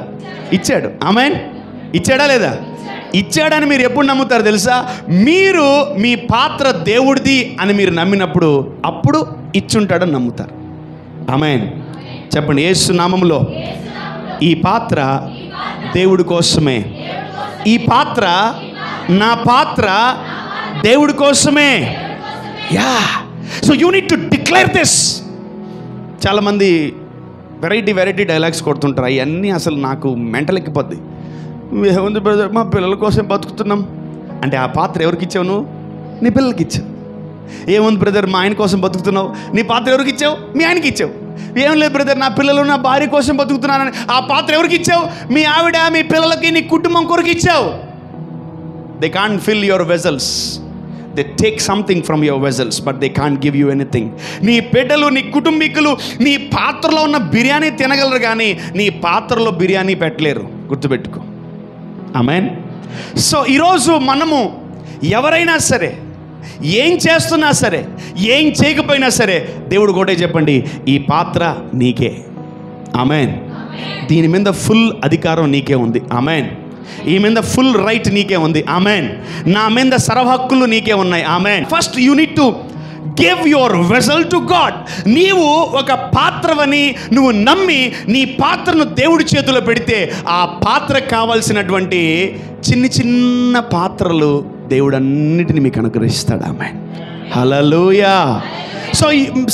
ఇచ్చాడు. ఆమేన్. ఇచ్చాడా లేదా? ఇచ్చాడని మీరు ఎప్పుడు నమ్ముతారు తెలుసా? మీరు మీ పాత్ర దేవుడిది అని మీరు నమ్మినప్పుడు అప్పుడు ఇచ్చుంటాడని నమ్ముతారు. ఆమేన్. చెప్పండి, యేసు నామములో ఈ పాత్ర దేవుడి కోసమే. ఈ పాత్ర, నా పాత్ర దేవుడి కోసమే. Yeah, so you need to declare this. చాలామంది వెరైటీ డైలాగ్స్ కొడుతుంటారు. అవన్నీ అసలు నాకు మెంటల్ ఎక్కిపోద్ది. ఏముంది బ్రదర్, మా పిల్లల కోసం బతుకుతున్నాం అంటే ఆ పాత్ర ఎవరికి ఇచ్చావు? నువ్వు నీ పిల్లలకి ఇచ్చావు. ఏముంది బ్రదర్, మా ఆయన కోసం బతుకుతున్నావు, నీ పాత్ర ఎవరికి ఇచ్చావు? మీ ఆయనకి ఇచ్చావు. ఏం లేదు బ్రదర్, నా పిల్లలు నా భార్య కోసం బతుకుతున్నానని ఆ పాత్ర ఎవరికి ఇచ్చావు? మీ ఆవిడ, మీ పిల్లలకి, నీ కుటుంబం కొరకు ఇచ్చావు. They can't fill your vessels. They take something from your vessels but they can't give you anything. నీ బిడ్డలు, నీ కుటుంబీకులు నీ పాత్రలో ఉన్న బిర్యానీ తినగలరు కానీ నీ పాత్రలో బిర్యానీ పెట్టలేరు. గుర్తుపెట్టుకో. ఆమేన్. సో ఈరోజు మనము ఎవరైనా సరే, ఏం చేస్తున్నా సరే, ఏం చేయకపోయినా సరే, దేవుడు ఒకటే చెప్పండి, ఈ పాత్ర నీకే. ఆమేన్. దీని మీద ఫుల్ అధికారం నీకే ఉంది. ఆమేన్. ఈ మీద ఫుల్ రైట్ నీకే ఉంది. ఆమేన్. నా మీద సర్వహక్కులు నీకే ఉన్నాయి. Amen. First you need to give your vessel to God. నీవు ఒక పాత్రవని నువ్వు నమ్మి నీ పాత్రను దేవుడి చేతిలో పెడితే ఆ పాత్రకు కావాల్సినటువంటి చిన్న పాత్రలు దేవుడు అన్నిటిని మీకు అనుగ్రహిస్తాడు. Amen. Hallelujah. So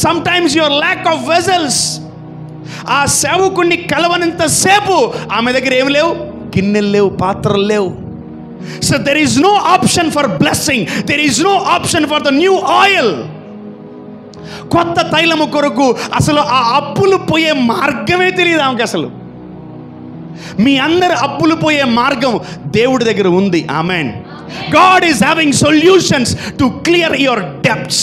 sometimes your lack of vessels, ఆ సేవకుడిని కలవనంత సేపు ఆమె దగ్గర ఏం లేవు, గిన్నెలు లేవు, పాత్రలు లేవు. So there is no option for blessing, there is no option for the new oil. కొత్త తైలము కొరకు అసలు ఆ అప్పులు పోయే మార్గమే తెలియదు ఆమెకి. అసలు మీ అందరు అప్పులు పోయే మార్గం దేవుడి దగ్గర ఉంది. ఆమేన్. God is having solutions to clear your debts,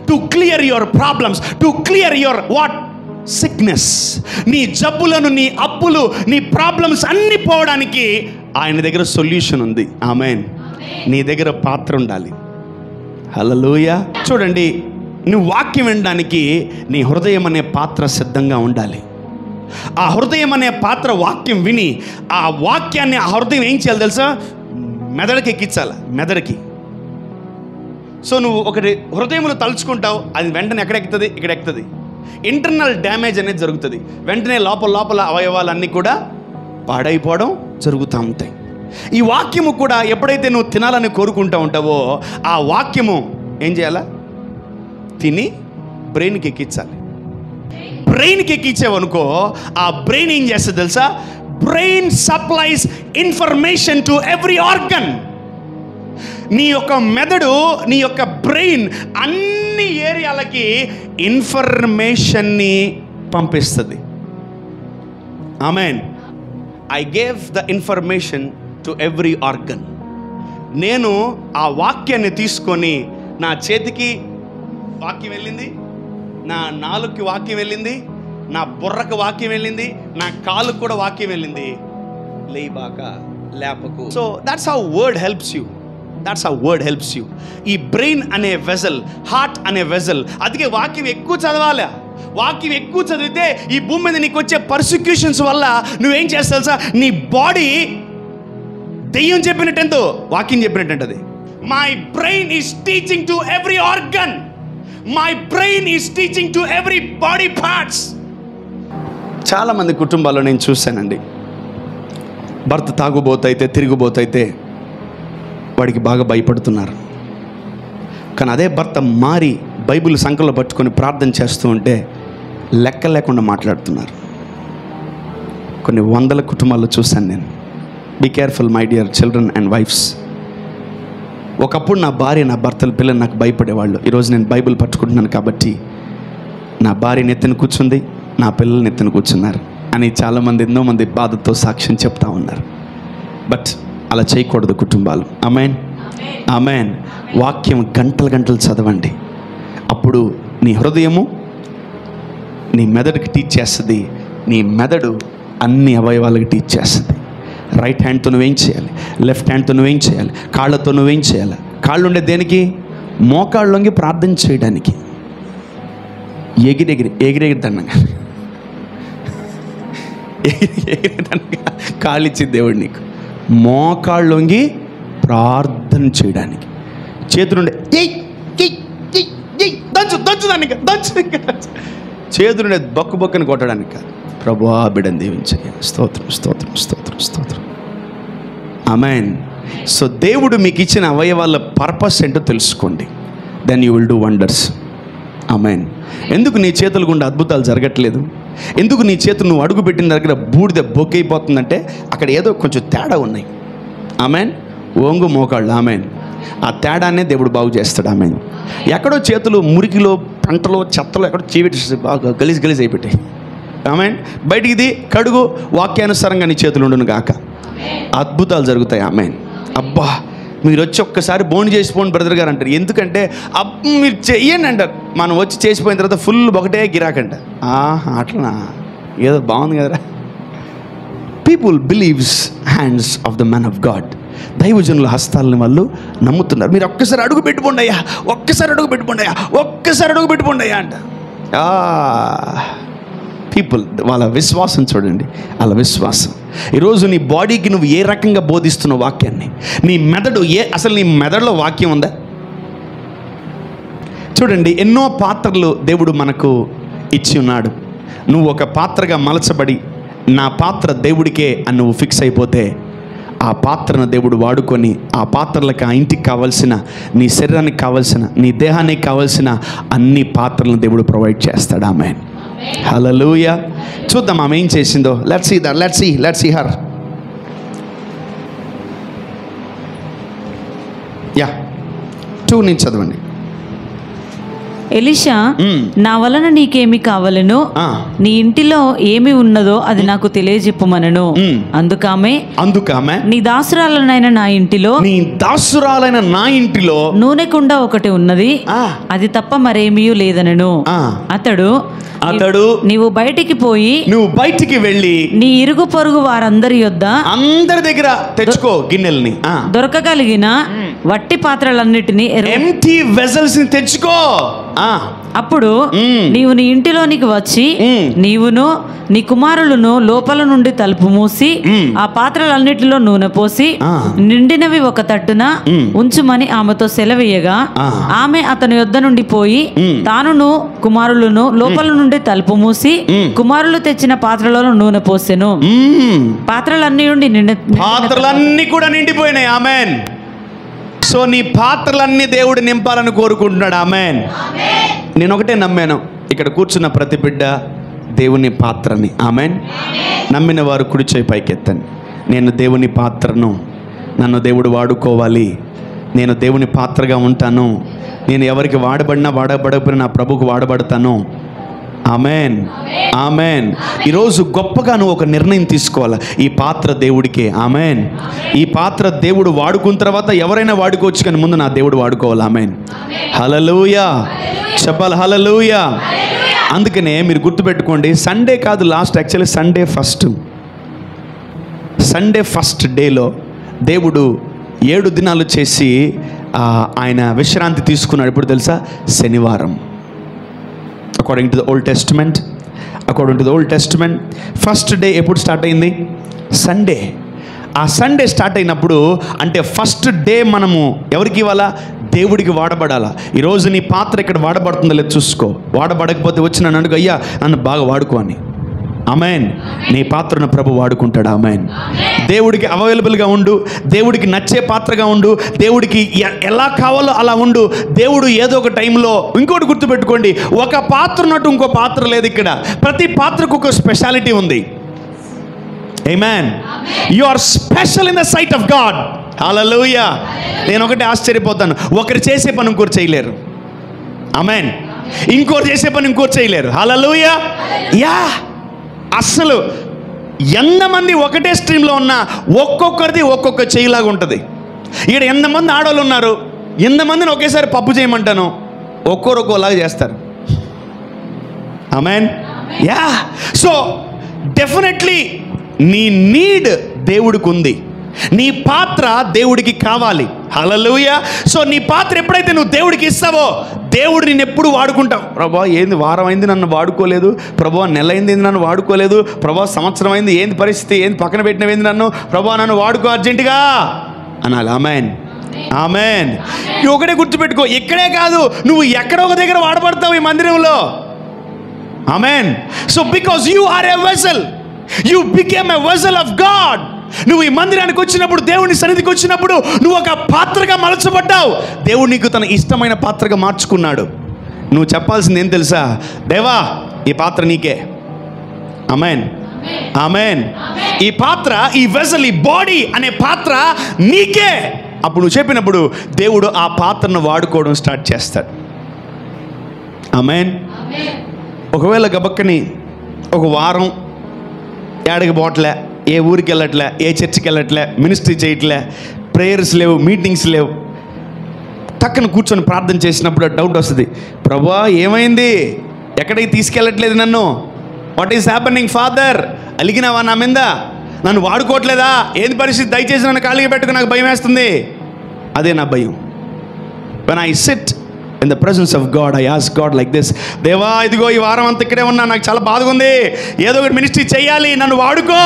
to clear your problems, to clear your what? Sickness. నీ జబ్బులను, నీ అప్పులు, నీ ప్రాబ్లమ్స్ అన్ని పోవడానికి ఆయన దగ్గర సొల్యూషన్ ఉంది. ఆమేన్. నీ దగ్గర పాత్ర ఉండాలి. హల్లెలూయా. చూడండి, నువ్వు వాక్యం వినడానికి నీ హృదయం అనే పాత్ర సిద్ధంగా ఉండాలి. ఆ హృదయం అనే పాత్ర వాక్యం విని ఆ వాక్యాన్ని ఆ హృదయం ఏం చేయాలి తెలుసా? మెదడుకి ఎక్కించాలి. మెదడుకి. సో నువ్వు ఒకటి హృదయంలో తలుచుకుంటావు, అది వెంటనే ఎక్కడ ఎక్కుతుంది? ఇక్కడ ఎక్కుతుంది. ఇంటర్నల్ డ్యామేజ్ అనేది జరుగుతుంది. వెంటనే లోపల అవయవాలన్నీ కూడా పాడైపోవడం జరుగుతూ ఉంటాయి. ఈ వాక్యము కూడా ఎప్పుడైతే నువ్వు తినాలని కోరుకుంటూ ఉంటావో ఆ వాక్యము ఏం చేయాలా? తిని బ్రెయిన్కి ఎక్కించాలి. బ్రెయిన్కి ఎక్కించావనుకో ఆ బ్రెయిన్ ఏం చేస్తుంది తెలుసా? Brain supplies information to every organ. నీ యొక్క మెదడు, నీ యొక్క బ్రెయిన్ అన్ని ఏరియాలకి ఇన్ఫర్మేషన్ని పంపిస్తుంది. Amen. I gave the information to every organ. నేను ఆ వాక్యాన్ని తీసుకొని నా చేతికి వాక్యం వెళ్ళింది, నా నాలుగుకి వాక్యం వెళ్ళింది, నా బుర్రకు వాక్యం వెళ్ళింది, నా కాలుకు కూడా వాక్యం వెళ్ళింది. లేబాక లేపకు. So that's how word helps you. That's how word helps you. ఈ బ్రెయిన్ అనే వెజల్, హార్ట్ అనే వెజల్. అందుకే వాక్యం ఎక్కువ చదవాలి. వాక్యం ఎక్కువ చదివితే ఈ భూమి మీద నీకు వచ్చే పర్సిక్యూషన్స్ వల్ల నువ్వేం చేస్తావు తెలుసా? నీ బాడీ దెయ్యం చెప్పినట్టెంతో వాక్యం చెప్పినట్టు. My brain is teaching to every organ. My brain is teaching to every body parts. చాలామంది కుటుంబాల్లో నేను చూశానండి, భర్త తాగుబోతైతే, తిరుగుబోతైతే వాడికి బాగా భయపడుతున్నారు. కానీ అదే భర్త మారి బైబిల్ సంకల్లో పట్టుకొని ప్రార్థన చేస్తూ ఉంటే లెక్క లేకుండా మాట్లాడుతున్నారు. కొన్ని వందల కుటుంబాల్లో చూశాను నేను. Be careful my dear children and wives. ఒకప్పుడు నా భార్య, నా భర్తల పిల్లలు నాకు భయపడేవాళ్ళు. ఈరోజు నేను బైబిల్ పట్టుకుంటున్నాను కాబట్టి నా భార్య నెత్తిన కూర్చుంది, నా పిల్లలు నెత్తిన కూర్చున్నారు అని చాలామంది, ఎన్నో మంది బాధతో సాక్ష్యం చెప్తా ఉన్నారు. బట్ అలా చేయకూడదు కుటుంబాలు. ఆమేన్. ఆమేన్. వాక్యం గంటలు చదవండి. అప్పుడు నీ హృదయము నీ మెదడుకి టీచ్ చేస్తుంది, నీ మెదడు అన్ని అవయవాలకు టీచ్ చేస్తుంది. రైట్ హ్యాండ్తో నువ్వేం చేయాలి, లెఫ్ట్ హ్యాండ్తో నువ్వేం చేయాలి, కాళ్ళతో నువ్వేం చేయాలి. కాళ్ళు ఉండే దేనికి? మోకాళ్ళొంగి ప్రార్థన చేయడానికి. ఎగిరెగిరి దండగా కాళ్ళు ఇచ్చి దేవుడు నీకు మోకాళ్ళొంగి ప్రార్థన చేయడానికి. చేతులుండే దంచు దానికి చేతులుండే బొక్కని కొట్టడానికి. ప్రభువా బిడ్డను దీవించయ్యా. స్తోత్రం స్తోత్రం స్తోత్రం స్తోత్రం. ఆమేన్. సో దేవుడు మీకు ఇచ్చిన అవయవాల పర్పస్ ఏంటో తెలుసుకోండి. Then you will do wonders. Amen. ఎందుకు నీ చేతుల గుండా అద్భుతాలు జరగట్లేదు? ఎందుకు నీ చేతులు నువ్వు అడుగు పెట్టిన దగ్గర బూడిద బొగ్గైపోతుందంటే అక్కడ ఏదో కొంచెం తేడా ఉన్నాయి. ఆమేన్. ఓంగు మోకాళ్ళు. ఆమేన్. ఆ తేడానే దేవుడు బాగు చేస్తాడు. ఆమేన్. ఎక్కడో చేతులు మురికిలో పంటలో చెత్తలో ఎక్కడో చీపెట్టి బాగా గలీజ్ అయిపెట్టాయి. ఆమేన్. బయటికి కడుగు, వాక్యానుసారంగా నీ చేతులు ఉండును గాక. అద్భుతాలు జరుగుతాయి. ఆమేన్. అబ్బా మీరు వచ్చి ఒక్కసారి బోన్ చేసిపోండి బ్రదర్ గారు అంటారు. ఎందుకంటే మీరు చెయ్యండి అంటారు. మనం వచ్చి చేసిపోయిన తర్వాత ఫుల్ ఒకటే గిరాకంట. అట్లనా, ఏదో బాగుంది కదరా. People believes hands of the man of God. దైవజనుల హస్తాలని వాళ్ళు నమ్ముతున్నారు. మీరు ఒక్కసారి అడుగు పెట్టుకోండి అయ్యా, ఒక్కసారి అడుగు పెట్టుకోండి అయ్యా, ఒక్కసారి అడుగు పెట్టుకోండి అయ్యా అంట. పీపుల్ వాళ్ళ విశ్వాసం చూడండి, వాళ్ళ విశ్వాసం. ఈరోజు నీ బాడీకి నువ్వు ఏ రకంగా బోధిస్తున్నావు వాక్యాన్ని, నీ మెదడు అసలు నీ మెదడులో వాక్యం ఉందా? చూడండి, ఎన్నో పాత్రలు దేవుడు మనకు ఇచ్చి ఉన్నాడు. నువ్వు ఒక పాత్రగా మలచబడి నా పాత్ర దేవుడికే అని నువ్వు ఫిక్స్ అయిపోతే ఆ పాత్రను దేవుడు వాడుకొని ఆ పాత్రలకు ఆ ఇంటికి కావాల్సిన, నీ శరీరానికి కావాల్సిన, నీ దేహానికి కావాల్సిన అన్ని పాత్రలను దేవుడు ప్రొవైడ్ చేస్తాడు. ఆమేన్. హల్లెలూయా. చూద్దాం ఆమె ఏం చేసిందో. Let's see her. యా 2 నుంచి చదవండి. ఎలీషా, నా వలన నీకేమి కావలెను, నీ ఇంటిలో ఏమి ఉన్నదో అది నాకు తెలియజెప్పమనను. అందుకామె నీ దాసురాలనైన నా ఇంటిలో నూనె కుండ ఒకటి ఉన్నది, అది తప్ప మరేమీ లేదనను. అతడు నీవు బయటికి వెళ్ళి నీ ఇరుగు పొరుగు వారందరి యొద్ద అందరి దగ్గర తెచ్చుకో గిన్నెల్ని, దొరకగలిగిన వట్టి పాత్రలన్నిటినీ ఎంప్టీ వెజల్స్ ని తెచ్చుకో. అప్పుడు నీవు నీ ఇంటిలోనికి వచ్చి నీవును నీ కుమారులను లోపల నుండి తలుపు మూసి ఆ పాత్రలన్నిటిలో నూనె పోసి నిండినవి ఒక తట్టున ఉంచుమని ఆమెతో సెలవీయగా, ఆమె అతని యొద్ద నుండి పోయి తానును కుమారులను లోపల నుండి తలుపు మూసి కుమారులు తెచ్చిన పాత్రలలో నూనె పోసెను. పాత్రలన్నీ కూడా నిండిపోయినాయి. ఆమేన్. సో నీ పాత్రలన్నీ దేవుడు నింపాలని కోరుకుంటున్నాడు. ఆమేన్. నేను ఒకటే నమ్మాను, ఇక్కడ కూర్చున్న ప్రతి బిడ్డ దేవుని పాత్రని. ఆమేన్. నమ్మిన వారు కుడి చేయి పైకెత్తండి. నేను దేవుని పాత్రను, నన్ను దేవుడు వాడుకోవాలి, నేను దేవుని పాత్రగా ఉంటాను, నేను ఎవరికి వాడబడకపోయినా నా ప్రభుకు వాడబడతాను. ఆమేన్. ఆమేన్. ఈరోజు గొప్పగా నువ్వు ఒక నిర్ణయం తీసుకోవాలి, ఈ పాత్ర దేవుడికే. ఆమేన్. ఈ పాత్ర దేవుడు వాడుకున్న తర్వాత ఎవరైనా వాడుకోవచ్చు, కానీ ముందు నా దేవుడు వాడుకోవాలి. ఆమేన్. హల్లెలూయా. చెప్పాలి హల్లెలూయా. అందుకనే మీరు గుర్తుపెట్టుకోండి, సండే కాదు లాస్ట్, యాక్చువల్లీ సండే ఫస్ట్ డేలో దేవుడు 7 దినాలు చేసి ఆయన విశ్రాంతి తీసుకున్నాడు. ఎప్పుడు తెలుసా? శనివారం. According to the old testament first day ఎప్పుడు స్టార్ట్ అయింది? సండే. ఆ సండే స్టార్ట్ అయినప్పుడు అంటే ఫస్ట్ డే మనము ఎవరికి ఇవ్వాలా? దేవుడికి వాడబడాలా. ఈరోజు నీ పాత్ర ఇక్కడ వాడబడుతుందో లేదు చూసుకో. వాడబడకపోతే వచ్చి నన్ను అడుగు, అయ్యా నన్ను బాగా వాడుకో అని. ఆమేన్. నీ పాత్రను ప్రభు వాడుకుంటాడు. ఆమేన్. దేవుడికి అవైలబుల్గా ఉండు, దేవుడికి నచ్చే పాత్రగా ఉండు, దేవుడికి ఎలా కావాలో అలా ఉండు. దేవుడు ఏదో ఒక టైంలో, ఇంకోటి గుర్తుపెట్టుకోండి, ఒక పాత్ర ఉన్నట్టు ఇంకో పాత్ర లేదు ఇక్కడ. ప్రతి పాత్రకు ఒక స్పెషాలిటీ ఉంది. Amen. You are special in the sight of God. Hallelujah. నేను ఒకటి ఆశ్చర్యపోతాను, ఒకరు చేసే పని ఇంకోరు చేయలేరు. ఆమేన్. ఇంకోరు చేసే పని ఇంకోరు చేయలేరు. హల్లెలూయా. యా. అస్సలు ఎంతమంది ఒకటే స్ట్రీమ్లో ఉన్నా ఒక్కొక్కరిది ఒక్కొక్క చేయిలాగా ఉంటుంది. ఇక్కడ ఎంతమంది ఆడవాళ్ళు ఉన్నారు, ఎంతమందిని ఒకేసారి పప్పు చేయమంటాను, ఒక్కొక్కలాగా చేస్తారు. ఆమేన్. యా. సో డెఫినెట్లీ నీ నీడ్ దేవుడికి ఉంది, నీ పాత్ర దేవుడికి కావాలి. హల్లెలూయా. సో నీ పాత్ర ఎప్పుడైతే నువ్వు దేవుడికి ఇస్తావో దేవుడు నేను ఎప్పుడు వాడుకుంటావు. ప్రభా ఏంది వారం అయింది నన్ను వాడుకోలేదు, ప్రభా నెల అయింది నన్ను వాడుకోలేదు, ప్రభా సంవత్సరం అయింది ఏంది పరిస్థితి, ఏంది పక్కన పెట్టినవేంది నన్ను, ప్రభా నన్ను వాడుకో అర్జెంటుగా అనాలి. ఆమేన్. ఆమెన్. నువ్వు ఒకటే గుర్తుపెట్టుకో, ఇక్కడే కాదు, నువ్వు ఎక్కడో ఒక దగ్గర వాడబడతావు ఈ మందిరంలో. Amen. So because you are a vessel, you became a vessel of God. నువ్వు ఈ మందిరానికి వచ్చినప్పుడు, దేవుని సన్నిధికి వచ్చినప్పుడు నువ్వు ఒక పాత్రగా మలచబడ్డావు. దేవుడు నీకు తన ఇష్టమైన పాత్రగా మార్చుకున్నాడు. నువ్వు చెప్పాల్సింది ఏం తెలుసా? దేవా, ఈ పాత్ర నీకే. Amen, amen. ఈ పాత్ర, ఈ వెసల్, ఈ బాడీ అనే పాత్ర నీకే. అప్పుడు నువ్వు చెప్పినప్పుడు దేవుడు ఆ పాత్రను వాడుకోవడం స్టార్ట్ చేస్తాడు. ఆమెన్. ఒకవేళ గబక్కని ఒక వారం ఏడకి పోవట్లే, ఏ ఊరికి వెళ్ళట్లే, ఏ చర్చికి వెళ్ళట్లే, మినిస్ట్రీ చేయట్లే, ప్రేయర్స్ లేవు, మీటింగ్స్ లేవు, టక్కన కూర్చొని ప్రార్థన చేసినప్పుడు డౌట్ వస్తుంది, ప్రభువా ఏమైంది, ఎక్కడికి తీసుకెళ్ళట్లేదు నన్ను, వాట్ ఈస్ హ్యాపెనింగ్ ఫాదర్, అలిగినావా నా మీద, నన్ను వాడుకోవట్లేదా, ఏంది పరిస్థితి, దయచేసి నన్ను ఖాళీగా పెట్టుకుని నాకు భయం వేస్తుంది. అదే నా భయం. when I sit in the presence of God, I ask God like this, దేవా ఇదిగో ఈ వారం అంతా ఇక్కడే ఉన్నా, నాకు చాలా బాధగా ఉంది, ఏదో ఒకటి మినిస్ట్రీ చేయాలి, నన్ను వాడుకో,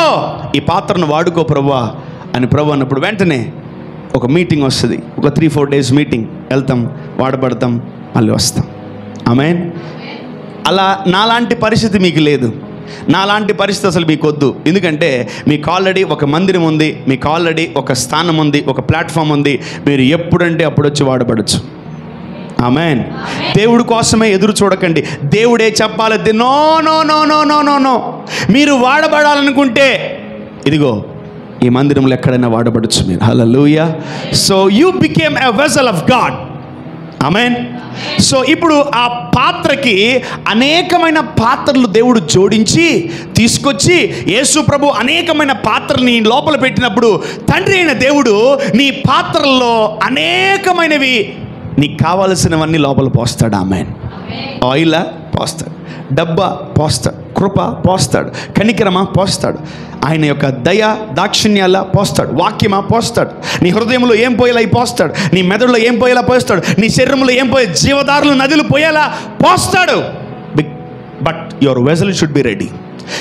ఈ పాత్రను వాడుకో ప్రభువా అని ప్రభు అన్నప్పుడు వెంటనే ఒక మీటింగ్ వస్తుంది. ఒక 3-4 days మీటింగ్, వెళ్తాం, వాడబడతాం, మళ్ళీ వస్తాం. ఆమెన్. అలా నాలాంటి పరిస్థితి మీకు లేదు, నాలాంటి పరిస్థితి అసలు మీకు వద్దు. ఎందుకంటే మీకు ఆల్రెడీ ఒక మందిరం ఉంది, మీకు ఆల్రెడీ ఒక స్థానం ఉంది, ఒక ప్లాట్ఫామ్ ఉంది. మీరు ఎప్పుడంటే అప్పుడు వచ్చి వాడబడచ్చు. ఆమెన్. దేవుడి కోసమే ఎదురు చూడకండి, దేవుడే చెప్పాలి. No no no no no no no. మీరు వాడబడాలనుకుంటే ఇదిగో ఈ మందిరంలో ఎక్కడైనా వాడబడచ్చు మీరు. Hallelujah. So you became a vessel of God. Amen. So ఇప్పుడు ఆ పాత్రకి అనేకమైన పాత్రలు దేవుడు జోడించి తీసుకొచ్చి, యేసు ప్రభు అనేకమైన పాత్రల్ని లోపల పెట్టినప్పుడు తండ్రి అయిన దేవుడు నీ పాత్రల్లో అనేకమైనవి నీకు కావలసినవన్నీ లోపల పోస్తాడు. ఆమెన్. ఆయిలా పోస్తాడు, డబ్బా పోస్తాడు, కృప పోస్తాడు, కనికరమా పోస్తాడు, ఆయన యొక్క దయ దాక్షిణ్యాల పోస్తాడు, వాక్యమా పోస్తాడు, నీ హృదయంలో ఏం పోయేలా పోస్తాడు, నీ మెదడులో ఏం పోయేలా పోస్తాడు, నీ శరీరంలో ఏం పోయే జీవదారులు నదులు పోయేలా పోస్తాడు. But your vessel should be ready.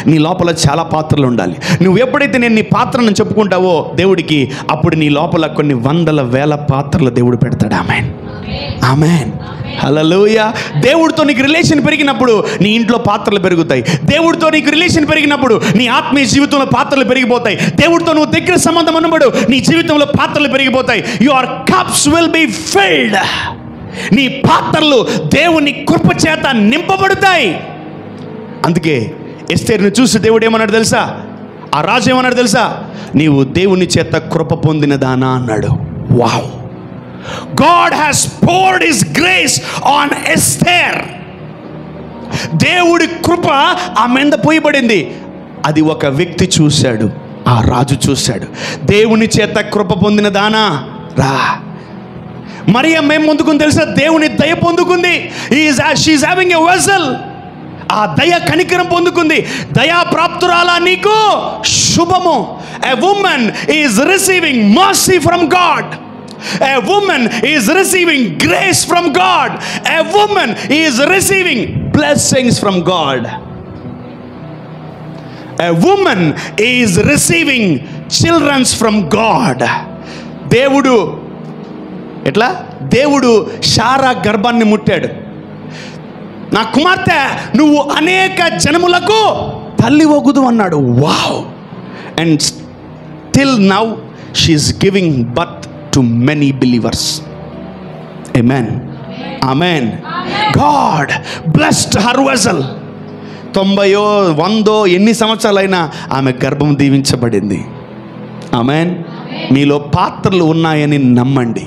నీ లోపల చాలా పాత్రలు ఉండాలి. నువ్వు ఎప్పుడైతే నేను నీ పాత్రను చెప్పుకుంటావో దేవుడికి, అప్పుడు నీ లోపల కొన్ని 100,000 పాత్రలు దేవుడు పెడతాడు. ఆమెన్, ఆమెన్, హల్లెలూయా. దేవుడితో నీకు రిలేషన్ పెరిగినప్పుడు నీ ఇంట్లో పాత్రలు పెరుగుతాయి. దేవుడితో నీకు రిలేషన్ పెరిగినప్పుడు నీ ఆత్మీయ జీవితంలో పాత్రలు పెరిగిపోతాయి. దేవుడితో నువ్వు దగ్గర సంబంధం ఉన్నప్పుడు నీ జీవితంలో పాత్రలు పెరిగిపోతాయి. Your cups will be filled. నీ పాత్రలు దేవుని కృప చేత నింపబడతాయి. అందుకే ఎస్తేరుని చూసి దేవుడు ఏమన్నాడు తెలుసా? ఆ రాజు ఏమన్నాడు తెలుసా? నీవు దేవుని చేత కృప పొందిన దానా అన్నాడు. Wow. God has poured his grace on Esther. దేవుడి కృప ఆ మీద పోయబడింది. అది ఒక వ్యక్తి చూశాడు, ఆ రాజు చూశాడు. దేవుని చేత కృప పొందిన దానా రా. మరియమ్మ ఏం పొందుకుంది తెలుసా? దేవుని దయ పొందుకుంది. She is having a vessel. ఆ దయ కనికరం పొందుకుంది. దయా ప్రాప్తురాలా నీకు శుభము. A woman is receiving mercy from God. A woman is receiving grace from God. A woman is receiving blessings from God. A woman is receiving children from God. దేవుడు ఎట్లా? దేవుడు శారా గర్భాన్ని ముట్టాడు. నా కుమార్తె నువ్వు అనేక జనములకు తల్లి వగుదు అన్నాడు. Wow. And till now she is giving birth to many believers. Amen. Amen. God blessed her vessel. 90 100 ఎన్ని సంవత్సరాలైనా ఆమె గర్భం దీవించబడింది. ఆమెన్. మీలో పాత్రలు ఉన్నాయని నమ్మండి.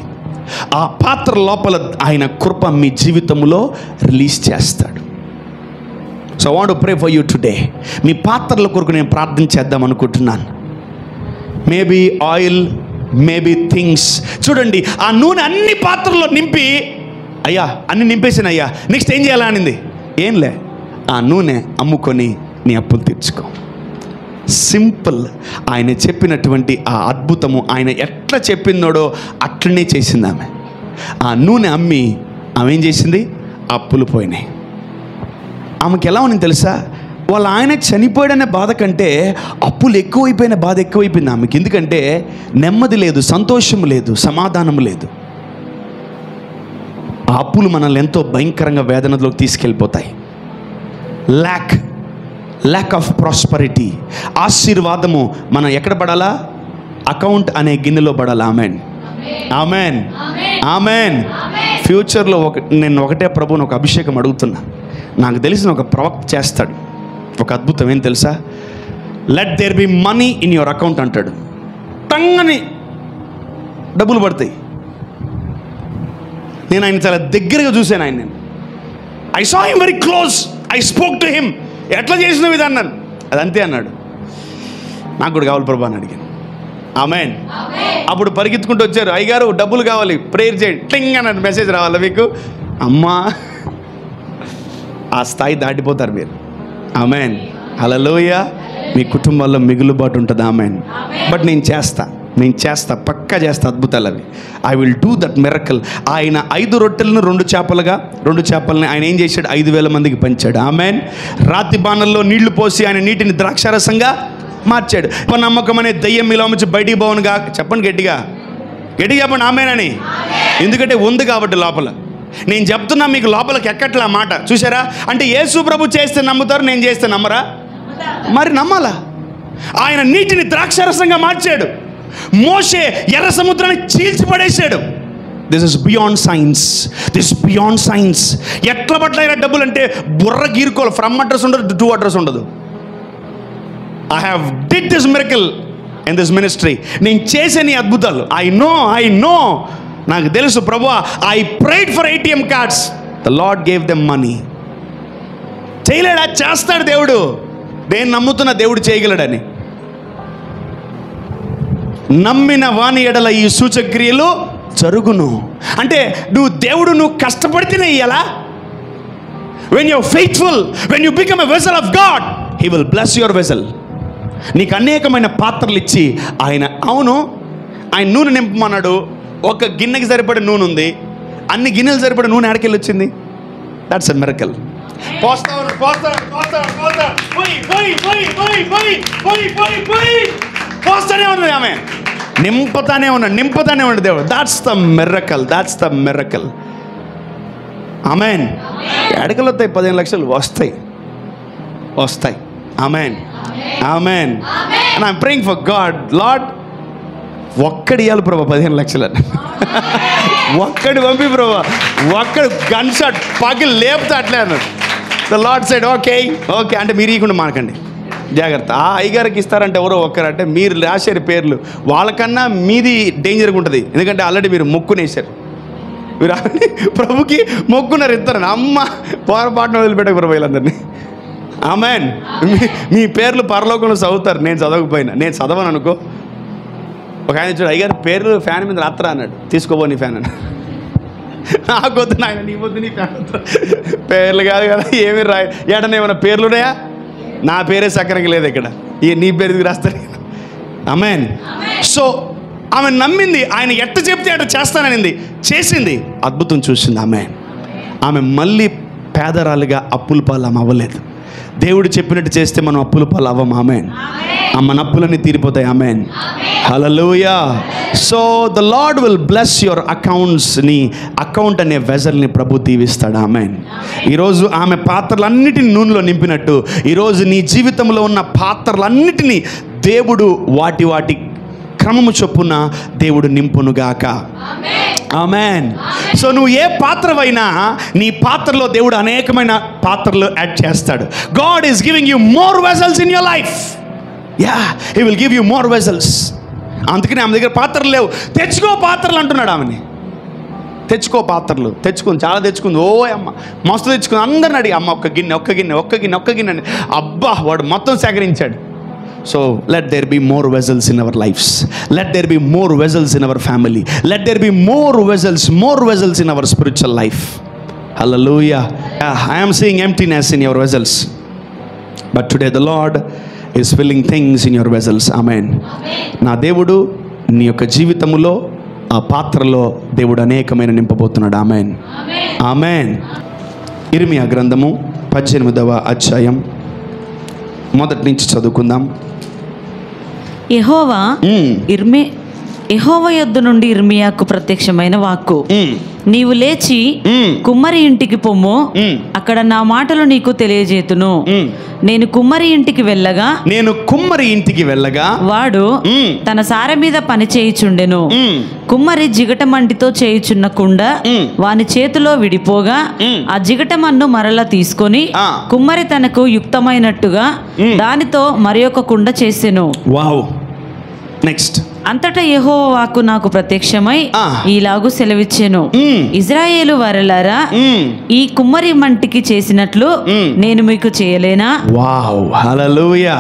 ఆ పాత్ర లోపల ఆయన కృప మీ జీవితంలో రిలీజ్ చేస్తాడు. So I want to pray for you today. మీ పాత్రల కొరకు నేను ప్రార్థన చేద్దాం అనుకుంటున్నాను. Maybe oil, maybe things. చూడండి, ఆ నూనె అన్ని పాత్రల్లో నింపి, అయ్యా అన్ని నింపేసాను అయ్యా, నెక్స్ట్ ఏం చేయాలా అనింది. ఏంలే, ఆ నూనె అమ్ముకొని నీ అప్పులు తీర్చుకో. సింపుల్. ఆయన చెప్పినటువంటి ఆ అద్భుతము, ఆయన ఎట్లా చెప్పినాడో అట్లనే చేసింది ఆమె. ఆ నూనె అమ్మి ఆమె ఏం చేసింది? అప్పులు పోయినాయి. ఆమెకి ఎలా ఉంది తెలుసా? వాళ్ళ ఆయన చనిపోయాడనే బాధ కంటే అప్పులు ఎక్కువైపోయిన బాధ ఎక్కువైపోయింది ఆమెకి. ఎందుకంటే నెమ్మది లేదు, సంతోషం లేదు, సమాధానం లేదు. ఆ అప్పులు మనల్ని ఎంతో భయంకరంగా వేదనలోకి తీసుకెళ్ళిపోతాయి. Lack of prosperity. ఆశీర్వాదము మనం ఎక్కడ పడాలా? అకౌంట్ అనే గిన్నెలో పడాలి. Amen, amen, amen. ఫ్యూచర్లో నేను ఒకటే ప్రభువుని ఒక అభిషేకం అడుగుతున్నా. నాకు తెలిసిన ఒక ప్రవక్త చేస్తాడు ఒక అద్భుతం. ఏం తెలుసా? Let there be money in your account అంటాడు. టంగని డబ్బులు పడతాయి. నేను ఆయన చాలా దగ్గరగా చూశాను. నేను I saw him very close. I spoke to him. ఎట్లా చేసినవి ఇది అన్నాను. అది అంతే అన్నాడు. నాకు కూడా కావాలి ప్రభు అని అడిగాను. ఆమెన్. అప్పుడు పరిగెత్తుకుంటూ వచ్చారు. అయ్యగారు డబ్బులు కావాలి, ప్రేయర్ చేయండి. టింగ్ అన్నట్టు మెసేజ్ రావాలా మీకు? అమ్మా, ఆ స్థాయి దాటిపోతారు మీరు. ఆమెన్, హల్లెలూయా. మీ కుటుంబాల్లో మిగులుబాటు ఉంటుంది. ఆమెన్. బట్ నేను చేస్తా, పక్కా చేస్తా అద్భుతాలు అవి. I will do that miracle. ఆయన 5 రొట్టెలను 2 చేపలని ఆయన ఏం చేశాడు? 5,000 మందికి పంచాడు. ఆమెన్. రాతి బాణల్లో నీళ్లు పోసి ఆయన నీటిని ద్రాక్షారసంగా మార్చాడు. నమ్మకం అనే దయ్యం మీలో నుంచి బయటికి పోవునుగా. చెప్పండి గట్టిగా చెప్పండి ఆమెన్ అని. ఎందుకంటే ఉంది కాబట్టి లోపల. నేను చెప్తున్నా మీకు లోపలికి ఎక్కట్లా మాట. చూసారా? అంటే యేసు ప్రభు చేస్తే నమ్ముతారు, నేను చేస్తే నమ్మరా? మరి నమ్మాలా? ఆయన నీటిని ద్రాక్షారసంగా మార్చాడు. మోషే ఎర్ర సముద్రాన్ని చీల్చిపడేశాడు. This is beyond science. ఎట్లా పట్ల డబ్బులు అంటే బుర్ర గీరుకోవాలి. ఫ్రమ్ అడ్రస్ ఉండదు, టు అడ్రస్ ఉండదు. I have did this miracle in this ministry. నేను చేసే నీ అద్భుతాలు ఐ నో నాకు తెలుసు ప్రభువా. I prayed for ATM cards. The Lord gave them money. చేయలేడా? చేస్తాడు దేవుడు. నేను నమ్ముతున్న దేవుడు చేయగలడని. నమ్మిన వాని ఎడల ఈ సూచక్రియలు జరుగును. అంటే నువ్వు కష్టపడితేనే ఇయ్యాలా? When you're faithful, when you become a vessel of God, he will bless your vessel. నీకు అనేకమైన పాత్రలు ఇచ్చి ఆయన నూనె నింపమన్నాడు. ఒక గిన్నెకి సరిపడే నూనె ఉంది, అన్ని గిన్నెలు సరిపడే నూనె ఎక్కడికి వచ్చింది? That's a miracle. పోస్తానే ఉన్నది ఆమె, నింపుతానే ఉన్నాడు దేవుడు. That's the miracle. ఆమెన్. ఎడకలు వస్తాయి, 15 లక్షలు వస్తాయి. Amen. And I'm praying for God. Lord, ఒక్కడి ఇవ్వాలి ప్రభా 15 లక్షలు. ఒక్కడి పంపి ప్రభా, ఒక్కడు గన్ షాట్ పగిలి లేపుతా అట్లే అన్నాడు. ద లార్డ్ సైడ్ ఓకే అంటే మీరు ఇవ్వకుండా మానకండి, జాగ్రత్త. ఆ అయ్యగారికి ఇస్తారంటే ఎవరో ఒక్కరంటే మీరు రాశారు పేర్లు, వాళ్ళకన్నా మీది డేంజర్గా ఉంటుంది. ఎందుకంటే ఆల్రెడీ మీరు మొక్కునేశారు. మీరు ఆల్రెడీ ప్రభుకి మొక్కున్నారు. ఇస్తారని అమ్మ పొరపాటున వదిలిపెట్టక ప్రభు వీళ్ళందరినీ. ఆమెన్. మీ పేర్లు పరలోకంలో చదువుతారు. నేను చదవకపోయినా, నేను చదవను అనుకో. ఒక ఆయన చూడు, అయ్యగారు పేర్లు ఫ్యాన్ మీద రాత్రా అన్నాడు. తీసుకోబో నీ ఫ్యాన్ అని. నాకొద్దు నాయన, నీ వద్దు నీ ఫ్యాన్. పేర్లు కాదు కదా, ఏమి రాయ ఏడన్నా ఏమైనా పేర్లు ఉన్నాయా? నా పేరే సక్కరంగా లేదు ఇక్కడ. నీ పేరు రాస్తారు. ఆమెన్. సో ఆమె నమ్మింది. ఆయన ఎట్ట చెప్తే అట్ట చేస్తాననింది, చేసింది, అద్భుతం చూసింది. ఆమె మళ్ళీ పేదరాలుగా అప్పుల పాలు ఆమె అవ్వలేదు. దేవుడు చెప్పినట్టు చేస్తే మనం అప్పుల పాలు అవ్వం. ఆమెన్. మన అప్పులన్నీ తీరిపోతాయి. Amen, hallelujah. So the Lord will bless your accounts. నీ అకౌంట్ అనే వెజల్ని ప్రభు దీవిస్తాడు. ఆమెన్. ఈరోజు ఆమె పాత్రలన్నిటిని నూనెలో నింపినట్టు ఈరోజు నీ జీవితంలో ఉన్న పాత్రలన్నిటినీ దేవుడు వాటి క్రమము చొప్పున దేవుడు నింపునుగాక. ఆమెన్. సో నువ్వు ఏ పాత్రవైనా నీ పాత్రలో దేవుడు అనేకమైన పాత్రలు యాడ్ చేస్తాడు. God is giving you more vessels in your life. He will give you more vessels. అందుకని ఆమె దగ్గర పాత్రలు లేవు. తెచ్చుకో పాత్రలు అంటున్నాడు ఆమెని. తెచ్చుకో పాత్రలు. చాలా తెచ్చుకుంది. ఓ అమ్మ మస్తు తెచ్చుకుంది. అందరిని అడిగి అమ్మ ఒక్క గిన్నె అని. అబ్బా, వాడు మొత్తం సేకరించాడు. So let there be more vessels in our lives. Let there be more vessels in our family. Let there be more vessels in our spiritual life. Hallelujah. I am seeing emptiness in your vessels, but today the Lord is filling things in your vessels. Amen. నా దేవుడు నీ యొక్క జీవితములో ఆ పాత్రలో దేవుడు అనేకమైన నింపబోతున్నాడు. Amen, amen. ఇర్మియా గ్రంథము 18వ అధ్యాయం మొదటి నుంచి చదువుకుందాం. యెహోవా యొద్ద నుండి ఇర్మియాకు ప్రత్యక్షమైన వాక్కు, నీవు లేచి కుమ్మరి ఇంటికి పొమ్ము, అక్కడ నా మాటలు నీకు తెలియజేతును. నేను కుమ్మరి ఇంటికి వెళ్ళగా వాడు తన సారె మీద పని చేయుచుండెను. కుమ్మరి జిగటమంటితో చేయుచున్న కుండ వాని చేతిలో విడిపోగా ఆ జిగటమన్ను మరలా తీసుకొని కుమ్మరి తనకు యుక్తమైనట్టుగా దానితో మరి ఒక కుండ చేసెను. వావ్. నెక్స్ట్. అంతటా యెహోవా వాక్కు నాకు ప్రత్యక్షమై ఈలాగు సెలవిచ్చెను, ఇశ్రాయేలు వారలారా, ఈ కుమ్మరి మంటికి చేసినట్లు నేను మీకు చేయలేనా? వావ్, హల్లెలూయా.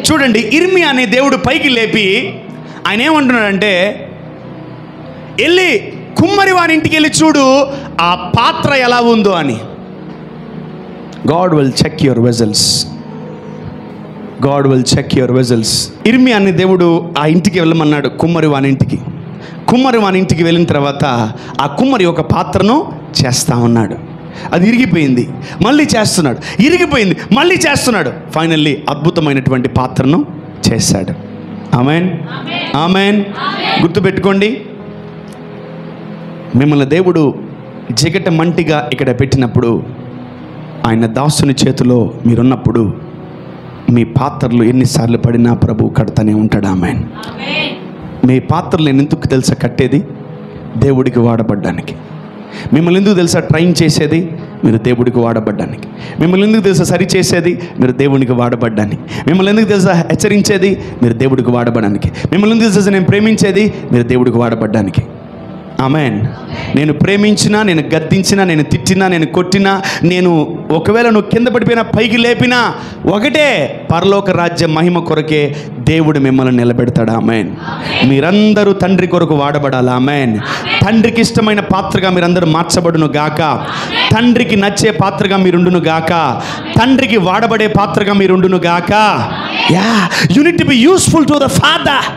చూడండి, ఇర్మియా అనే దేవుడు పైకి లేపి ఆయన ఏమంటున్నాడంటే, వెళ్ళి కుమ్మరి వారి ఇంటికి వెళ్ళి చూడు ఆ పాత్ర ఎలా ఉందో అని. God will check your vessels. God will check your vessels. ఇర్మియా అనే దేవుడు ఆ ఇంటికి వెళ్ళమన్నాడు, కుమ్మరి వాని ఇంటికి. కుమ్మరి వాని ఇంటికి వెళ్ళిన తర్వాత ఆ కుమ్మరి ఒక పాత్రను చేస్తూ ఉన్నాడు. అది ఇరిగిపోయింది, మళ్ళీ చేస్తున్నాడు, ఇరిగిపోయింది, మళ్ళీ చేస్తున్నాడు. ఫైనల్లీ అద్భుతమైనటువంటి పాత్రను చేశాడు. ఆమేన్, ఆమేన్. గుర్తుపెట్టుకోండి, మిమ్మల్ని దేవుడు జిగట మంటిగా ఇక్కడ పెట్టినప్పుడు, ఆయన దాసుని చేతిలో మీరున్నప్పుడు మీ పాత్రలు ఎన్నిసార్లు పడినా ప్రభు కడతానే ఉంటాడు. ఆమేన్. మీ పాత్రలు నేను ఎందుకు తెలుసా కట్టేది? దేవుడికి వాడబడ్డానికి. మిమ్మల్ని ఎందుకు తెలుసా ట్రైన్ చేసేది? మీరు దేవుడికి వాడబడ్డానికి. మిమ్మల్ని ఎందుకు తెలుసా సరి చేసేది? మీరు దేవునికి వాడబడ్డానికి. మిమ్మల్ని ఎందుకు తెలుసా హెచ్చరించేది? మీరు దేవుడికి వాడబడడానికి. మిమ్మల్ని ఎందుకు తెలుసా నేను ప్రేమించేది? మీరు దేవుడికి వాడబడ్డానికి. ఆమేన్. నేను ప్రేమించినా, నేను గద్దించినా, నేను తిట్టినా, నేను కొట్టినా, నేను ఒకవేళ నువ్వు కింద పడిపోయినా పైకి లేపినా ఒకటే, పరలోక రాజ్య మహిమ కొరకే దేవుడు మిమ్మల్ని నిలబెడతాడు. ఆమేన్. మీరందరూ తండ్రి కొరకు వాడబడాలి. ఆమేన్. తండ్రికి ఇష్టమైన పాత్రగా మీరందరూ మార్చబడును గాక. తండ్రికి నచ్చే పాత్రగా మీరుండును గాక. తండ్రికి వాడబడే పాత్రగా మీరుండును గాక. You need to be useful to the father.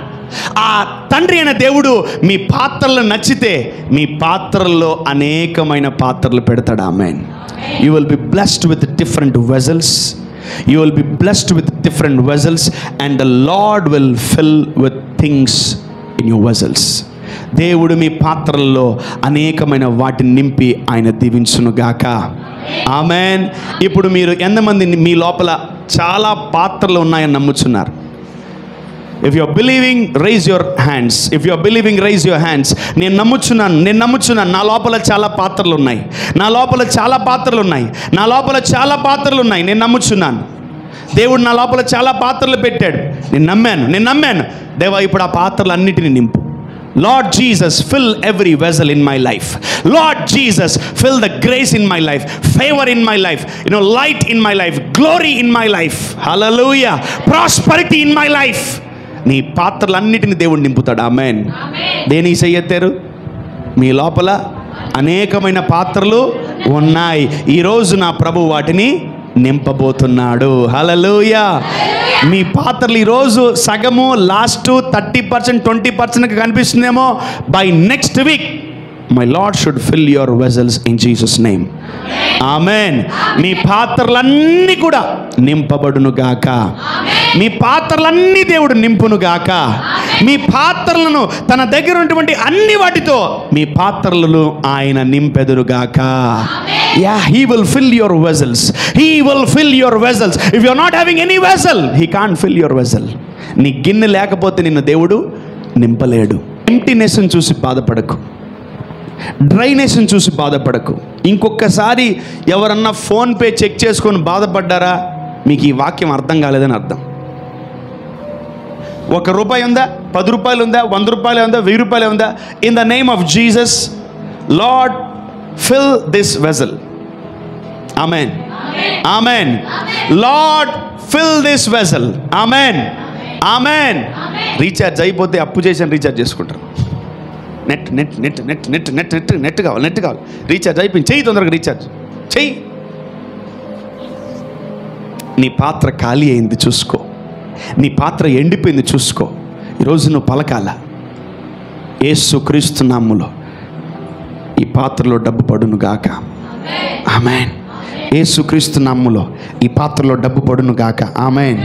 ఆ తండ్రి అయిన దేవుడు మీ పాత్రలు నచ్చితే మీ పాత్రల్లో అనేకమైన పాత్రలు పెడతాడు. Amen. You will be blessed with different vessels. You will be blessed with different vessels and the Lord will fill with things in your vessels. దేవుడు మీ పాత్రల్లో అనేకమైన వాటిని నింపి ఆయన దీవించును గాక. ఆమేన్. ఇప్పుడు మీరు ఎంతమంది మీ లోపల చాలా పాత్రలు ఉన్నాయని నమ్ముచున్నారు? If you are believing, raise your hands. If you are believing, raise your hands. నేను నమ్ముచున్నాను. నా లోపల చాలా పాత్రలు ఉన్నాయి. నా లోపల చాలా పాత్రలు ఉన్నాయి. నేను నమ్ముచున్నాను. దేవుడు నా లోపల చాలా పాత్రలు పెట్టాడు. నేను నమ్మాను. దేవా, ఇప్పుడు ఆ పాత్రలు అన్నిటిని నింపు. Lord Jesus, fill every vessel in my life. Lord Jesus, fill the grace in my life, favor in my life, light in my life, glory in my life. Hallelujah. Prosperity in my life. నీ పాత్రలన్నిటిని దేవుడు నింపుతాడు. ఆమేన్. దేనికి చెయ్యెత్తారు? మీ లోపల అనేకమైన పాత్రలు ఉన్నాయి. ఈరోజు నా ప్రభు వాటిని నింపబోతున్నాడు. హల్లెలూయా. మీ పాత్రలు ఈరోజు సగము, లాస్ట్ 30%, 20% కనిపిస్తుందేమో. By next week my Lord should fill your vessels in Jesus name. Amen. మీ పాత్రలన్నీ కూడా నింపబడును గాక. మీ పాత్రలన్నీ దేవుడు నింపును గాక. మీ పాత్రలను తన దగ్గర ఉన్నటువంటి అన్ని వాటితో మీ పాత్రలను ఆయన నింపెదురు గాక. He will fill your vessels. He will fill your vessels. If you are not having any vessel, he can't fill your vessel. నీ గిన్నె లేకపోతే నిన్ను దేవుడు నింపలేడు. ఎంప్టీనెస్ని చూసి బాధపడకు. డ్రైనెస్ని చూసి బాధపడకు. ఇంకొకసారి ఎవరన్నా ఫోన్పే చెక్ చేసుకొని బాధపడ్డారా? మీకు ఈ వాక్యం అర్థం కాలేదని అర్థం. 1 రూపాయి ఉందా, 10 రూపాయలు ఉందా, 100 రూపాయలు ఉందా, 1000 రూపాయలు ఉందా? In the name of Jesus, lord fill this vessel. Amen, amen. Lord fill this vessel. Amen, amen. Recharge అయిపోతే అప్పు చేసి రీఛార్జ్ చేసుకుంటారు. నెట్ కావాలి. రీఛార్జ్ అయిపోయింది, చెయ్యి, తొందరగా రీఛార్జ్ చెయ్యి. నీ పాత్ర ఖాళీ అయింది చూసుకో. నీ పాత్ర ఎండిపోయింది చూసుకో. ఈరోజు నువ్వు పలకాల, యేసు క్రీస్తు నామములో ఈ పాత్రలో డబ్బు పడును గాక. ఆమేన్. యేసుక్రీస్తు నామములో ఈ పాత్రలో డబ్బు పడును గాక. ఆమేన్.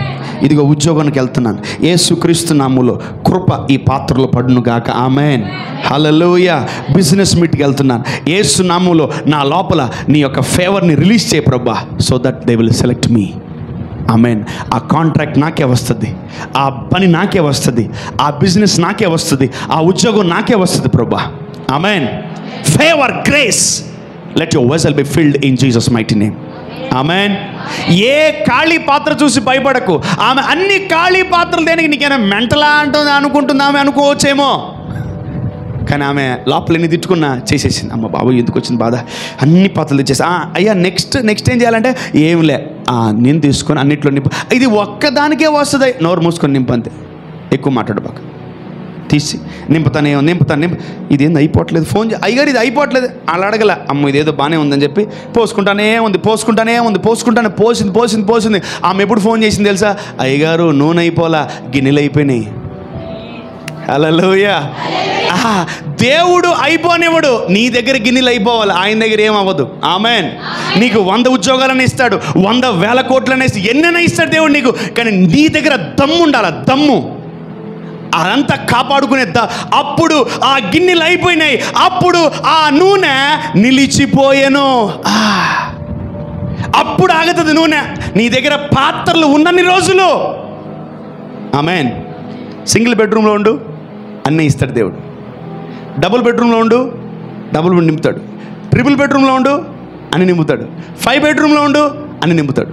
ఇదిగో ఉద్యోగానికి వెళ్తున్నాను, యేసుక్రీస్తు నామములో కృప ఈ పాత్రలో పడును గాక. ఆమేన్. హల్లెలూయా. బిజినెస్ మీట్కి వెళ్తున్నాను, యేసు నామములో నా లోపల నీ యొక్క ఫేవర్ని రిలీజ్ చేయ ప్రభువా, so that they will select me. Amen. ఆ కాంట్రాక్ట్ నాకే వస్తుంది, ఆ పని నాకే వస్తుంది, ఆ బిజినెస్ నాకే వస్తుంది, ఆ ఉద్యోగం నాకే వస్తుంది ప్రభువా. Amen. Favour, grace, let your vessel be filled in Jesus mighty name. Amen. ఏ ఖాళీ పాత్ర చూసి భయపడకు. ఆమె అన్ని ఖాళీ పాత్రలు దేనికి, నీకైనా మెంటలా అంటుంది అనుకుంటుంది ఆమె, అనుకోవచ్చేమో, కానీ ఆమె లోపల ఎన్ని తిట్టుకున్నా చేసేసింది. అమ్మ బాబు ఎందుకు వచ్చింది బాధ, అన్ని పాత్రలు తెచ్చేసి అయ్యా నెక్స్ట్ ఏం చేయాలంటే ఏంలే నేను తీసుకొని అన్నిట్లో నింపు, ఇది ఒక్కదానికే వస్తుంది, నోరు మూసుకొని నింపు అంతే, ఎక్కువ మాట్లాడబాక, తీసి నింపుతాను ఇదేంది అయిపోవట్లేదు, ఫోన్ అయ్యగారు ఇది అయిపోవట్లేదు, అలా అడగల, అమ్మ ఇదేదో బాగానే ఉందని చెప్పి పోసుకుంటానే ఉంది, పోసింది. ఆమె ఎప్పుడు ఫోన్ చేసింది తెలుసా, అయ్యగారు నూనె అయిపోలా, గిన్నెలు అయిపోయినాయి. హల్లెలూయా. దేవుడు అయిపోనివ్వడు, నీ దగ్గర గిన్నెలు అయిపోవాలి, ఆయన దగ్గర ఏమవ్వదు. ఆమేన్. నీకు 100 ఉద్యోగాలను ఇస్తాడు, 100,000 కోట్లను ఇస్తాడు, ఎన్నైనా ఇస్తాడు దేవుడు నీకు, కానీ నీ దగ్గర దమ్ము ఉండాలి, దమ్ము, అదంతా కాపాడుకునే అప్పుడు ఆ గిన్నెలు అయిపోయినాయి, అప్పుడు ఆ నూనె నిలిచిపోయేను, అప్పుడు ఆగుతుంది నూనె. నీ దగ్గర పాత్రలు ఉన్నన్ని రోజులు. ఆమేన్. సింగిల్ బెడ్రూమ్లో ఉండు, అన్నీ ఇస్తాడు దేవుడు. డబుల్ బెడ్రూమ్లో ఉండు, డబుల్ నింపుతాడు. ట్రిపుల్ బెడ్రూమ్లో ఉండు, అని నింపుతాడు. 5 బెడ్రూమ్లో ఉండు, అని నింపుతాడు.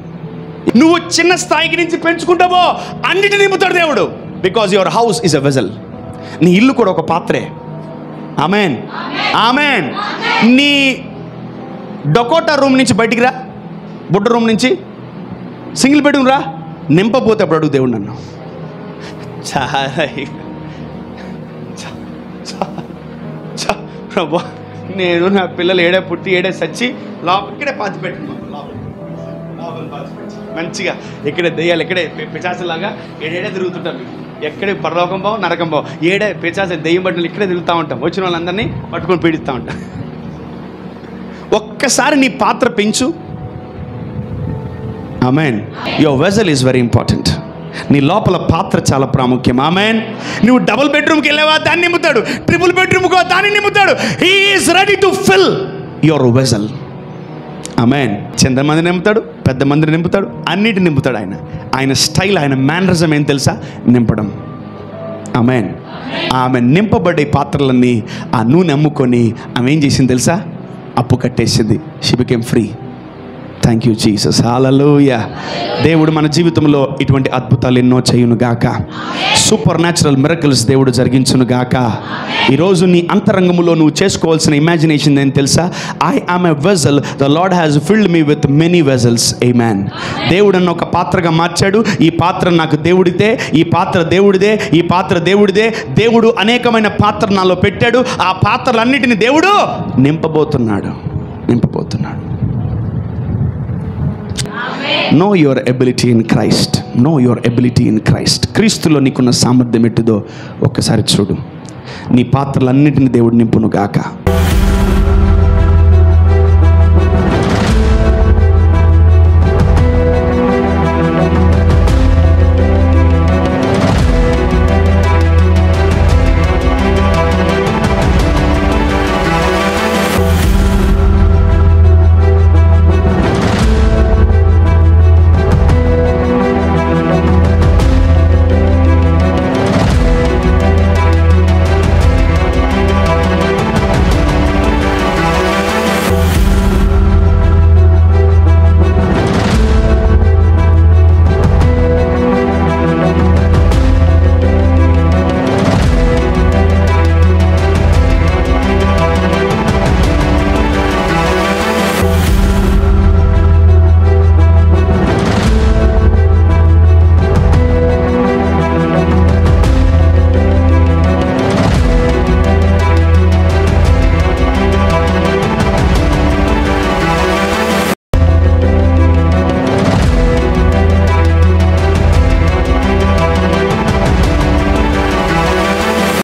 నువ్వు చిన్న స్థాయికి నుంచి పెంచుకుంటావో అన్నిటి నింపుతాడు దేవుడు. Because your house is a vessel. నీ ఇల్లు కూడా ఒక పాత్రే. ఆమేన్. ఆమేన్. నీ డొకోటా రూమ్ నుంచి బయటికి రా, బుడ్డ రూమ్ నుంచి సింగిల్ బెడ్రూమ్ రా, నింపపోతే అప్పుడు అడుగు దేవుడు నన్ను. ప్రభా నేను నా పిల్లలు ఏడే పుట్టి ఏడే సచ్చి ఇక్కడే పాతి పెట్టిన మంచిగా, ఇక్కడే దెయ్యాలు, ఇక్కడే పిశాచులాగా ఏడేడే తిరుగుతుంటారు. ఎక్కడే పరలోకం బావు నరకం బావు, ఏడే పిశాచు దెయ్యం బట్టలు ఇక్కడే తిరుగుతూ ఉంటాం, వచ్చిన వాళ్ళందరినీ పట్టుకొని పీడిస్తూ ఉంటాం. ఒక్కసారి నీ పాత్ర పెంచు. Amen. Your vessel is very important. నీ లోపల పాత్ర చాలా ప్రాముఖ్యం. ఆమేన్. నువ్వు డబుల్ బెడ్రూమ్కి వెళ్ళావా, దాన్ని నింపుతాడు. ట్రిపుల్ బెడ్రూమ్కో దాన్ని నింపుతాడు. He is ready to fill your vessel. Amen. చిన్న మందిని నింపుతాడు, పెద్ద మందిని నింపుతాడు, అన్నిటిని నింపుతాడు. ఆయన స్టైల్, ఆయన మేనరిజం ఏం తెలుసా, నింపడం. ఆమేన్. ఆమె నింపబడే పాత్రలన్నీ ఆ నూనె అమ్ముకొని ఆమె ఏం చేసింది తెలుసా, అప్పు కట్టేసింది. She became free. Thank you Jesus. Hallelujah. దేవుడు మన జీవితంలో ఇటువంటి అద్భుతాలు ఎన్నో చేయును గాక. సూపర్ న్యాచురల్ మిరకల్స్ దేవుడు జరిగించును గాక. ఈరోజు నీ అంతరంగములో నువ్వు చేసుకోవాల్సిన ఇమాజినేషన్ ఏంటి తెలుసా, I am a vessel, the Lord has filled me with many vessels. Amen. దేవుడు నన్ను ఒక పాత్రగా మార్చాడు. ఈ పాత్ర నాకు దేవుడితే, ఈ పాత్ర దేవుడిదే, ఈ పాత్ర దేవుడిదే. దేవుడు అనేకమైన పాత్ర నాలో పెట్టాడు. ఆ పాత్రలన్నిటిని దేవుడు నింపబోతున్నాడు. Know your ability in Christ. Know your ability in Christ. క్రీస్తులో నీకున్న సామర్థ్యం ఎట్టిదో ఒక్కసారి చూడు. నీ పాత్రలన్నిటిని దేవుడు నింపును గాక.